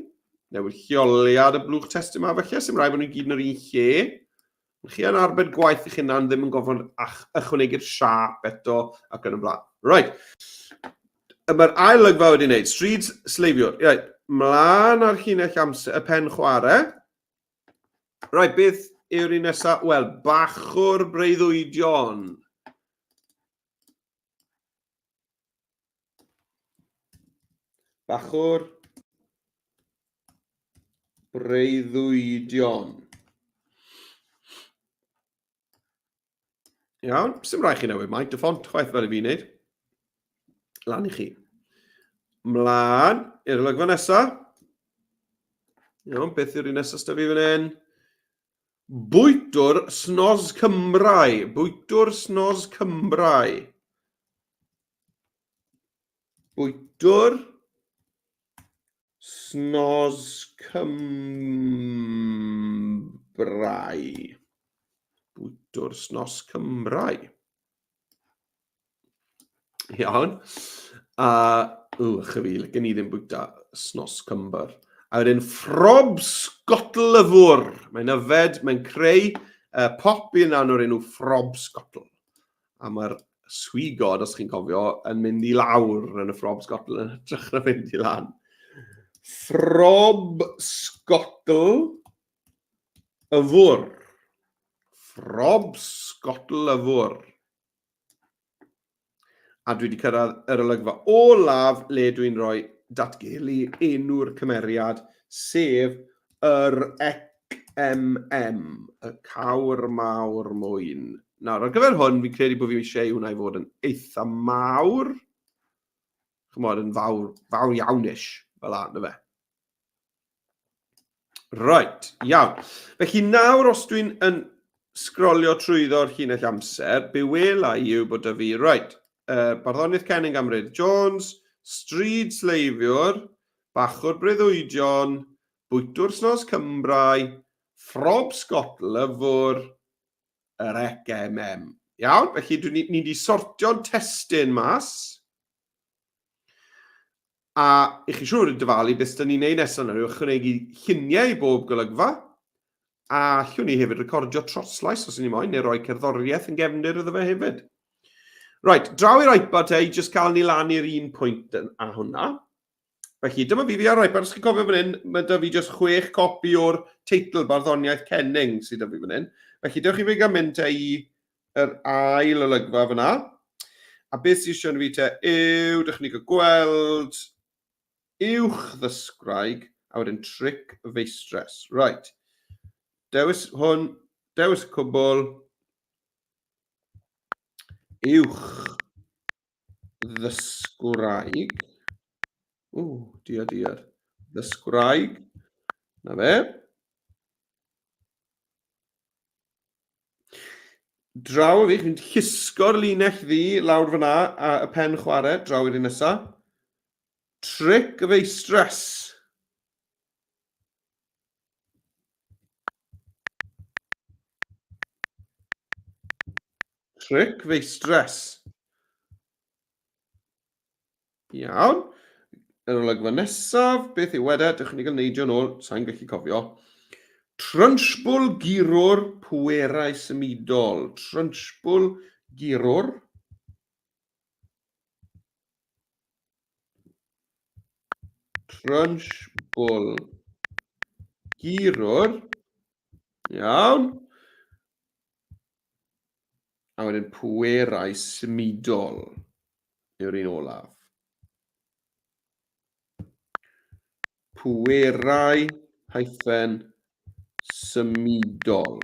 Newid lleoliad y blwch testyn yma, felly, sy'n rhaid bod nhw'n gyd yn yr un lle. Chi yn arbed gwaith eich hunan ddim yn gofod ychwanegu'r siap eto ac yn y blaen. Right. Mae'r ail lygfa wedi wneud, stryd sleifiwr. Right. Mlaen ar llinell amser, y pen chwarae. Right, beth yw'r un nesaf? Wel, bachwr breuddwydion. Bachwr breuddwydion. Iawn, sy'n rhaid chi newid maint y ffont chwaith fel i fi wneud. Lan i chi. Mlaen i'r olygfa nesaf. Iawn, beth yw'r un nesaf sta fi fan hyn? Bwytwr snos Cymrae. Bwytwr snos Cymrae. Bwytwr snos Cymrae. Bwytwr snos Cymrae. Iawn. Chyfil, gen i ddim bwyta snos Cymber. A wedyn ffrwd sgotlyfwr. Mae'n yfed, mae'n creu pop i yna o'r enw ffrwd sgotl. A mae'r swigod, os chi'n cofio, yn mynd i lawr yn y ffrwd sgotl yn hytrach na fynd i lan. Ffrwd sgotl y fwr. Ffrwd sgotl y fwr. A dwi wedi cyrraedd yr olygfa olaf le dwi'n rhoi datgelu enw'r cymeriad, sef yr XMM, y cawr mawr mwyn. Nawr, ar gyfer hwn, fi'n credu bod fi eisiau hwnna i fod yn eitha mawr. Chymod, yn fawr iawnish, fel an, fe. Right, iawn. Felly nawr, os dwi'n sgrolio trwyddo'r llinell amser, be wela i yw bod y fi, right, barddoniaeth Cenning Meredudd Jones, stryd sleifiwr, bachwr breuddwydion, bwytwr snos Cymrae, ffrwd sgotlyfwr, yr XMM. Iawn, felly ni wedi sortio'n testyn mas. A i chi siŵr yn dyfalu beth da ni'n neud nesaf yna, ychwanegu lluniau i bob golygfa. A allwn ni hefyd recordio troslais os ni moyn, neu roi cerddoriaeth yn gefndir iddo fe hefyd. Right, draw i'r iPad i jyst cael ni lan i'r un pwynt a hwnna. Felly, dyma fi ar iPad, os chi'n cofio fan hyn, mae da fi jyst 6 copi o'r teitl barddoniaeth Cenning sydd da fi fan hyn. Felly, dewch i fi gael mynd yr ail olygfa fyna. A beth sydd eisiau fi yw, dych chi'n gweld, uwch ddysgraig, a wedyn tric feistres. Right. Dewis hwn, dewis cwbl, uwch ddysgraig. Diar. Ddysgraig. Na fe. Draw fi, chi'n llusgo'r linell ddi lawr fyna a y pen chwarae, draw i'r un nesaf. Tric feistres. Tric feistres. Iawn. Yr olygfa nesaf, beth yw wedi, dych chi'n gael neidio nôl, sa'n gallu cofio. Trynshbwl girwr pwerau symudol. Trynshbwl girwr. Trynshbwl girwr. Iawn. A wedyn pwerau symudol yw'r un olaf. Pwerau hyphen symudol.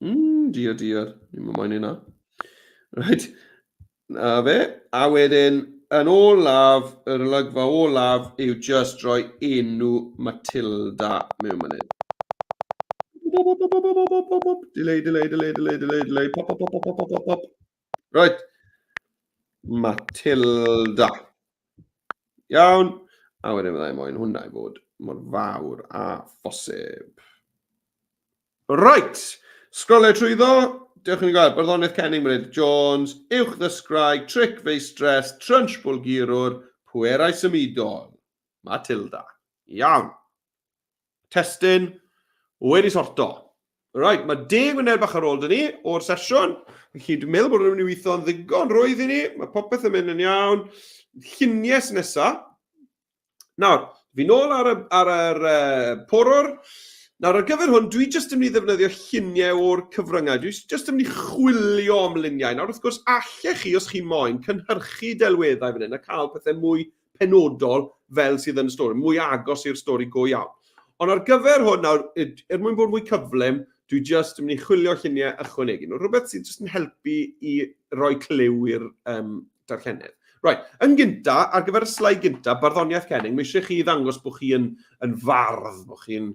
Diar. Ni'n moyn hynna. Right. A fe. A wedyn, yn olaf, yr olygfa olaf yw just rhoi enw Matilda mewn man hyn. Delay. Pop. Right. Matilda. Iawn. A wedyn fyddai moyn hwnna i fod mor fawr a phosib. Right. Sgrolau trwyddo. Diolch yn gael. Barddoniaeth Cenning Meredudd Jones. Uwch ddysgraig. Tric fei stres. Trynch bwlgurwr. Pwerau symudol. Matilda. Iawn. Testyn. Wedi sorto. Right, mae 10 mlynedd bach ar ôl dyn ni o'r sesiwn. Felly dwi'n meddwl bod nhw'n weithio'n ddigon rwydd i ni. Mae popeth yn mynd yn iawn. Lluniau nesaf. Nawr, fi nôl ar yr porwr. Nawr, ar gyfer hwn, dwi jyst yn mynd i ddefnyddio lluniau o'r cyfryngau. Dwi jyst yn mynd i chwilio am luniau. Nawr, wrth gwrs, allech chi, os chi'n moyn, cynhyrchu delweddau fan hyn a cael pethau mwy penodol fel sydd yn y stori, mwy agos i'r stori go iawn. Ond ar gyfer hwn, nawr, mwyn bod mwy cyflym, dwi jyst yn mynd i chwilio lluniau ychwanegu. Rhywbeth sydd jyst yn helpu i roi cliw i'r darllenydd. Right, yn gynta, ar gyfer y sleid gynta, barddoniaeth Cenning, mae eisiau chi ddangos bod chi yn fardd, bod chi'n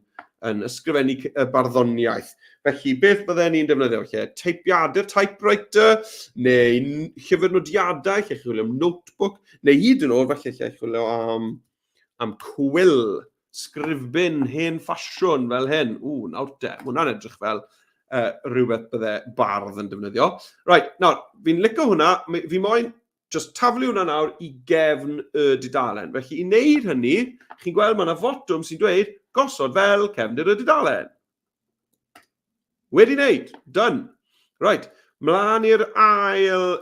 ysgrifennu barddoniaeth. Felly, beth byddwn ni'n defnyddio? Teipiadau'r typewriter, neu llyfrnodiadau, lle chi chwilio am notebook, neu hyd yn oed, felly lle chi chwilio am hwyl, sgrifbyn, hen ffasiwn fel hyn. Nawr de, mae hwnna'n edrych fel rhywbeth bydde bardd yn defnyddio. Right, nawr, fi'n licio hwnna, fi moyn just taflu hwnna nawr i gefn y dudalen. Felly, i wneud hynny, chi'n gweld mae yna fotwm sy'n dweud gosod fel cefndir y dudalen. Wedi wneud. Done. Right. Mlaen i'r ail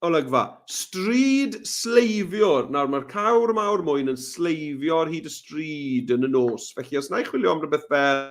olygfa. Stryd sleifiwr. Nawr, mae'r cawr mawr mwyn yn sleifio ar hyd y stryd yn y nos. Felly, os na i chwilio am rhywbeth fel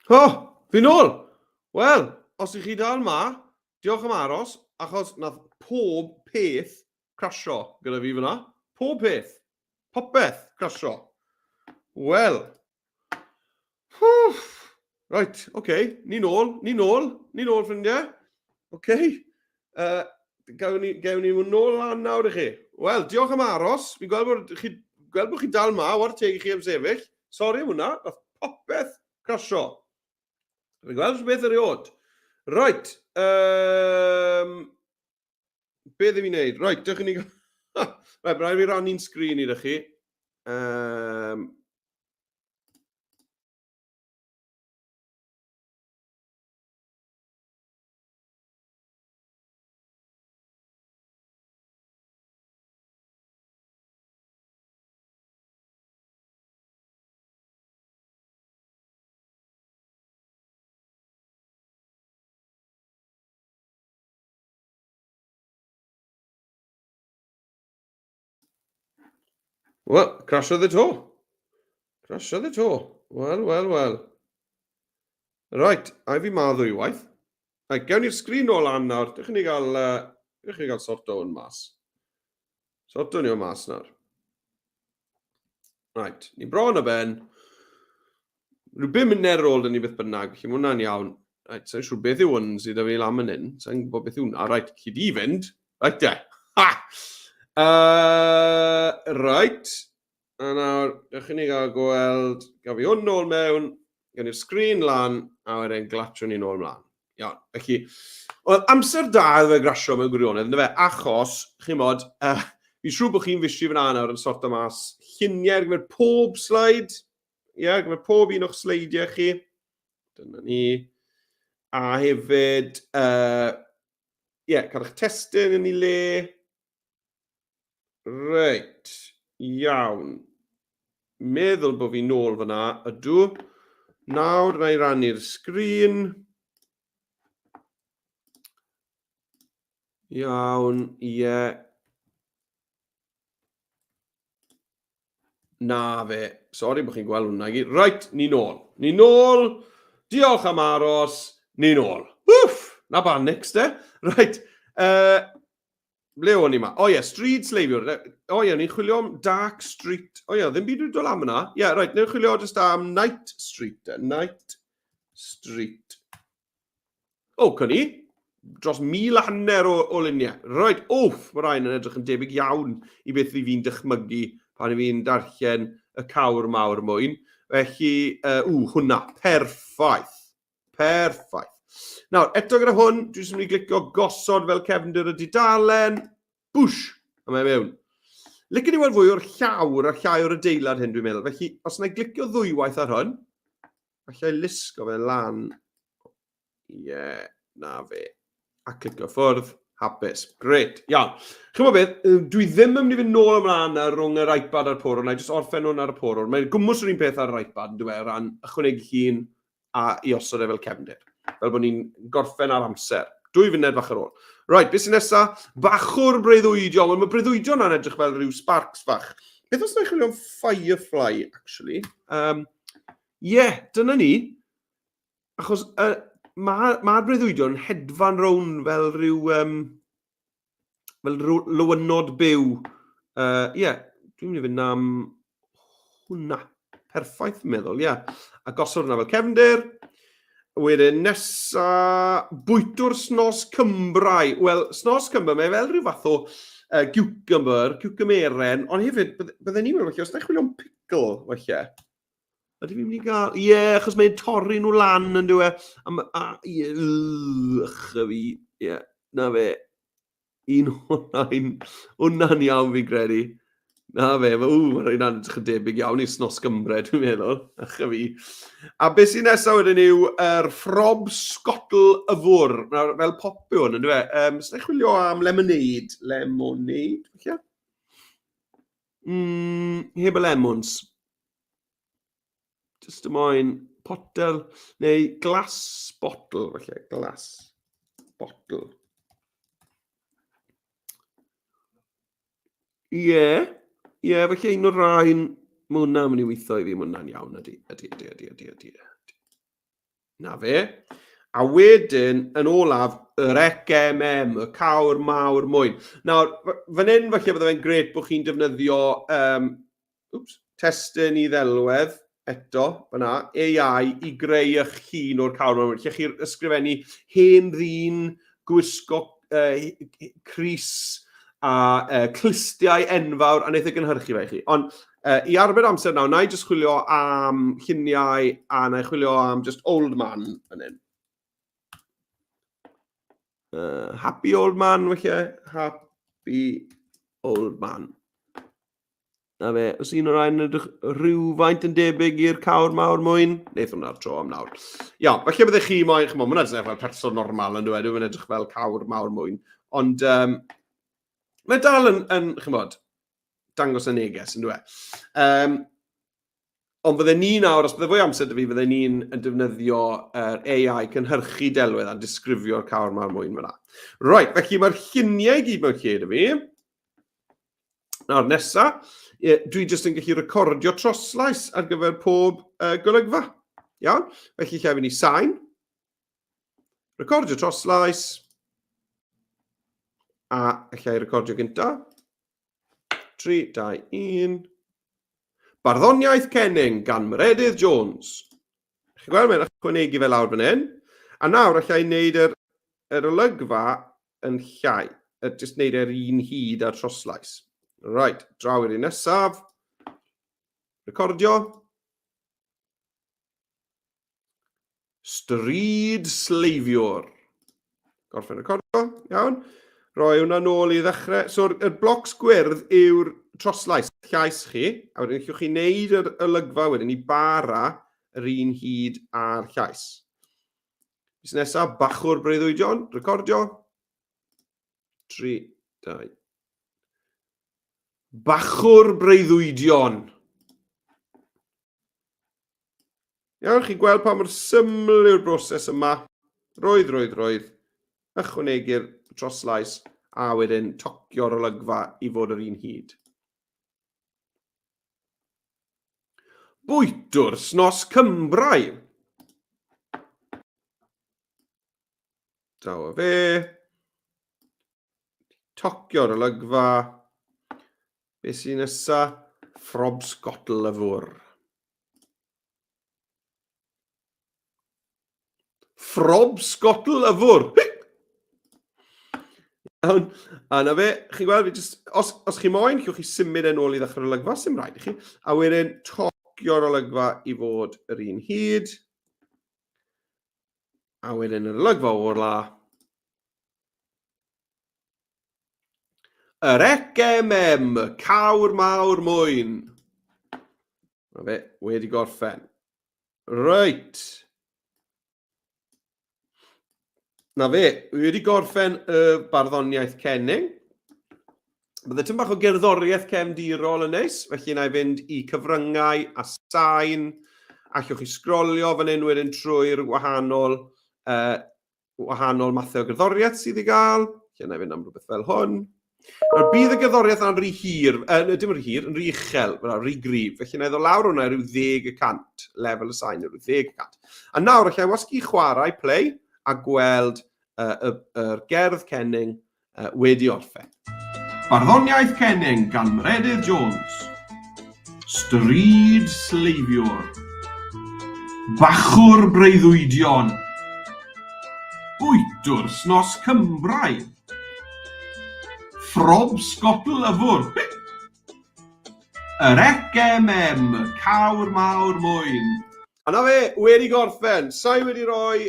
O, fi nôl! Wel, os ych chi dal ma, diolch am aros, achos nath pob peth crasio gyda fi fyna. Pob peth. Popeth crasio. Wel. Right, oce. Ni nôl, ffrindiau. Oce. Gawn ni nôl lan nawr i chi. Wel, diolch am aros. Fi'n gweld bod chi dal ma, war teg i chi am sefyll. Sori am hwnna, nath popeth crasio. Fi'n gweld beth eriod. Right. Beth i fi wneud? Right, dych chi'n... Right, rhaid fi rannu'n sgrin i ddech chi. Wel, crasiodd y to. Wel. Right, a fi ma ddwy waith. Right, gewn ni'r sgrin o lan nawr. Dych chi'n gael sorto hwn mas. Sorto ni o mas nawr. Right, ni bron o ben. Rwy'n 5 munud ar ôl dyn ni beth bynnag, felly mae hwnna'n iawn. Right, sa'n siŵr beth yw hwn sydd â fi lan yn hyn. Sa'n gwybod beth yw hwnna. Right, chi di fynd. Right, Ha! Right. A nawr, dych chi'n gael gweld, gael fi hwn nôl mewn, gen i'r sgrin lan, a wedyn glatio ni nôl mlaen. Iawn, felly, oedd amser da iddo fe grasio mewn gwirionedd, ynddo fe, achos, chi'n modd, fi'n siŵr bod chi'n fysi fyna nawr yn sort o mas lluniau ar gyfer pob slide, gyfer pob un o'ch sleidiau chi. Dyna ni. A hefyd, cael eich testyn yn ei le. Reit, iawn. Meddwl bod fi nôl fyna, ydw. Nawr, na i rannu'r sgrin. Iawn, ie. Na fe. Sori bod chi'n gweld hwnna i gyd. Right, ni nôl. Diolch am aros. Ni nôl. Wff! Na banics, de. Right. Ble o'n i ma? O ie, street sleifiwr. O ie, ni'n chwilio am dark street. O ie, ddim byd dwi'n dod am yna. Ie, right, ni'n chwilio just am night street. Night street. O, cynni. Dros 1,000 o luniau. Right, off, mae rhain yn edrych yn debyg iawn i beth i fi'n dychmygu pan i fi'n darllen y cawr mawr mwyn. Felly, hwnna, perffaith. Nawr, eto gyda hwn, dwi'n mynd i glicio gosod fel cefndir y dudalen. Bwsh! A mae mewn. Licen i weld fwy o'r llawr a'r llai o'r adeilad hyn, dwi'n meddwl. Felly, os yna i glicio ddwywaith ar hwn, allai lusgo fe lan. Ie, na fe. A clicio ffwrdd, hapus. Gret, iawn. Chi'n beth, dwi ddim yn mynd i fynd nôl ymlaen rhwng yr iPad a'r porwr, na i jyst orffen hwn ar y porwr. Mae'n gwmwys yr un peth ar yr iPad, dwi'n meddwl, ran ychwanegu llun a i osod e fel cefndir. Fel bod ni'n gorffen ar amser. 2 funed fach ar ôl. Right, beth sy'n nesaf? Bachwr breuddwydiol. Mae breuddwydiol na'n edrych fel rhyw sparks fach. Beth os na'n chwilio am Firefly, actually? Dyna ni. Achos mae'r breuddwydiol yn hedfan rown fel rhyw lywynod byw. Dwi'n mynd i fynd am hwnna. Perffaith, meddwl, A gosod hwnna fel cefndir. Wedyn nesa, bwytwr snos cymbrau. Wel, snos cymbrau, mae fel rhyw fath o cucumeren, ond hefyd, bydden ni'n meddwl, os da chwilio am pickle, felly. Ydy fi'n mynd i gael... achos mae'n torri nhw lan yn dweud. Na fe. Hwnna'n iawn fi'n credu. Na fe, mae'n rhaid yn debyg iawn i snos Gymre, dwi'n meddwl. A beth sy'n nesaf wedyn yw ffrob sgotl yfwr. Fel pop yw hwn, yn dweud. S'n eich chwilio am lemonade? Lemonade, heb y lemons. Just ymwyn potel, neu glas botl, felly. Glas botl. Felly un o'r rhain, mae hwnna'n mynd i weithio i fi, mae hwnna'n iawn, ydy. Na fe. A wedyn, yn olaf, yr ECMM, y cawr mawr mwyn. Nawr, fan hyn falle bydde fe'n gret bod chi'n defnyddio testyn i ddelwedd, eto, fyna, AI, i greu eich hun o'r cawr mawr mwyn. Lle chi'n ysgrifennu hen ddyn, gwisgo Crys a clistiau enfawr a wneud y gynhyrchu fe i chi. Ond i arbed amser nawr, na i jyst chwilio am lluniau a na i chwilio am just old man yn hyn. Happy old man, felly. Happy old man. Na fe, os un o'r ein ydych rhywfaint yn debyg i'r cawr mawr mwyn? Neith hwnna'r tro am nawr. Ia, felly byddech chi moyn, chymod, mae'n edrych fel person normal yn dweud, mae'n edrych fel cawr mawr mwyn. Ond mae dal yn chymod, dangos y neges yn dweud. Ond bydde ni nawr, os bydde fwy amser dy fi, bydde ni'n defnyddio AI cynhyrchu delwedd a disgrifio'r cawr mawr mwyn fyna. Right, felly mae'r lluniau gyd mewn lle dy fi. Nawr nesa, dwi jyst yn gallu recordio troslais ar gyfer pob golygfa. Iawn? Felly lle fi ni sy'n. Recordio troslais. A lle i recordio gynta. 3, 2, 1. Barddoniaeth Cenning gan Meredudd Jones. Chi'n gweld, mae'n ychwanegu fe lawr fan hyn. A nawr, allai wneud yr olygfa yn llai. Just wneud yr un hyd ar troslais. Right, draw i'r un nesaf. Recordio. Stryd sleifiwr. Gorffen recordio, iawn. Roi hwnna nôl i ddechrau. So, y blocs gwyrdd yw'r troslais, llais chi. A wedyn chi'ch chi wneud yr olygfa wedyn i bara yr un hyd a'r llais. Mis nesaf, bachwr breuddwydion. Recordio. 3, 2. Bachwr breuddwydion. Iawn, chi'n gweld pa mor syml yw'r broses yma. Roedd. Ychwanegu'r troslais a wedyn tocio'r olygfa i fod yr un hyd. Bwytwr snos Cymbrau. Daw o fe. Tocio'r olygfa. Be sy'n nesa? Ffrwd sgotl y fwr. Ffrwd sgotl y fwr. A na fe, chi'n gweld, os chi moyn, chi'ch chi symud yn ôl i ddechrau'r olygfa, sy'n rhaid i chi. A wedyn tocio'r olygfa i fod yr un hyd. A wedyn yr olygfa o'r la. Yr ECMM, cawr mawr mwyn. Na fe, wedi gorffen. Right. Na fe, wedi gorffen y barddoniaeth Cenning. Bydde tym bach o gerddoriaeth cefndirol yn neis, felly na i fynd i cyfryngau a sy'n. Allwch chi sgrolio fan hyn wedyn trwy'r wahanol mathau o gerddoriaeth sydd i gael. Felly na i fynd am rhywbeth fel hwn. Nawr, bydd y gerddoriaeth yna'n rhy hir, dim yn rhy hir, yn rhy uchel, rhy gryf. Felly na i ddod lawr hwnna rhyw 10%, lefel y sain rhyw 10%. A nawr, allai wasgu chwarae, play, a gweld yr gerdd Cenning wedi orffen. Barddoniaeth Cenning gan Meredudd Jones. Stryd sleifiwr. Bachwr breuddwydion. Bwytwr snos Cymbrau. Ffrwd sgotl y fwr. Yr ECMM, cawr mawr mwyn. A na fe, wedi gorffen. Sa'i wedi rhoi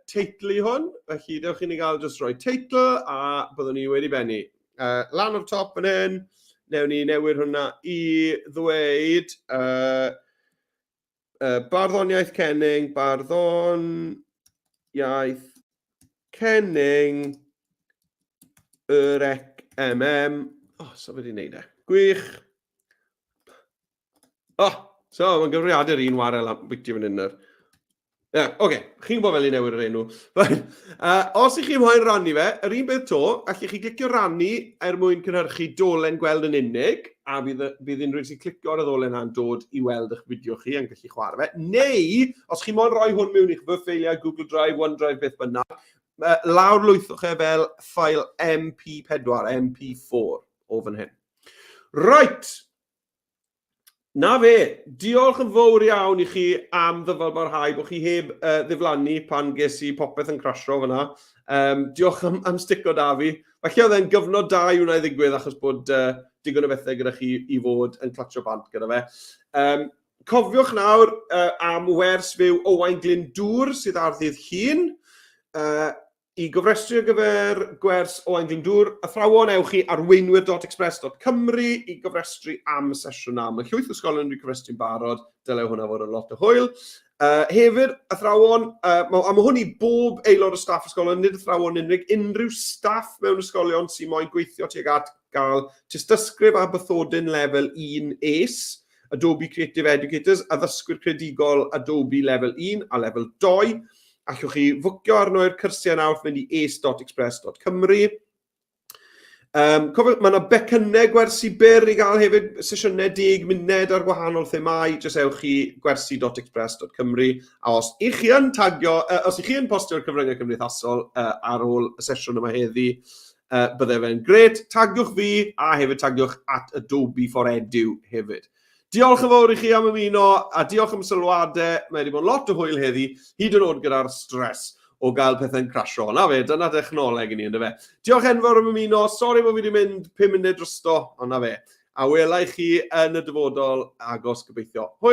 teitl i hwn, felly dewch i ni gael jyst rhoi teitl a byddwn ni wedi benni. Lan o'r top yn hyn, newn ni newid hwnna i ddweud barddoniaeth Cenning, barddoniaeth Cenning, yr ECMM. So wedi wneud e. Gwych. So, mae'n gyfriadur un warel am bwytio fan hyn nawr. Oce, chi'n bod fel i newid yr enw. Os ych chi moyn rannu fe, yr un beth to, allwch chi glicio rannu mwyn cynhyrchu dolen gweld yn unig. a bydd unrhyw sy'n clicio ar y ddolen yna'n dod i weld eich fideo chi yn gallu chwarae fe. Neu, os chi mo'n rhoi hwn mewn i'ch ffeiliau Google Drive, OneDrive, beth bynnag, lawr lwythwch e fel ffail MP4, MP4 o fan hyn. Right! Na fe, diolch yn fawr iawn i chi am ddyfalbarhau bod chi heb ddiflannu pan ges i popeth yn crasio fyna. Diolch am stico da fi. Felly oedd e'n gyfnod da i hwnna i ddigwydd achos bod digon o bethau gyda chi i fod yn clatio bant gyda fe. Cofiwch nawr am wers fyw Owain Glyndŵr sydd ar ddydd Llun. I gofrestru ar gyfer gwers Owain Glyndŵr, athrawon ewch chi ar wynwyr.express.cymru i gofrestru am y sesiwn na. Mae llwyth o ysgolion wedi cofrestru'n barod, dylai hwnna fod yn lot o hwyl. Hefyd, athrawon, a mae hwn i bob aelod o staff ysgolion, nid athrawon unrhyw staff mewn ysgolion sy'n moyn gweithio tuag at gael tystysgrif a bythodyn lefel 1 ACE, Adobe Creative Educators, a ddysgwyr credigol Adobe lefel 1 a lefel 2. Allwch chi fwcio arno i'r cyrsiau nawr mynd i ace.express.cymru. Cofiwch, mae yna becynnau gwersi byr i gael hefyd sesiynau 10 munud ar gwahanol themau. Jyst ewch chi gwersi.express.cymru. A os i chi yn tagio, os i chi yn postio'r cyfryngau cymdeithasol ar ôl y sesiwn yma heddi, byddai fe'n gret. Tagiwch fi a hefyd tagiwch at Adobe for Edu hefyd. Diolch yn fawr i chi am ymuno, a diolch am sylwadau. Mae wedi bod lot o hwyl heddi, hyd yn oed gyda'r stres o gael pethau'n crasio. Na fe, dyna dechnoleg i ni, ynddo fe. Diolch enfawr am ymuno, sori bod fi wedi mynd 5 munud drosto, ond na fe. A welai chi yn y dyfodol agos gobeithio. Hwyl!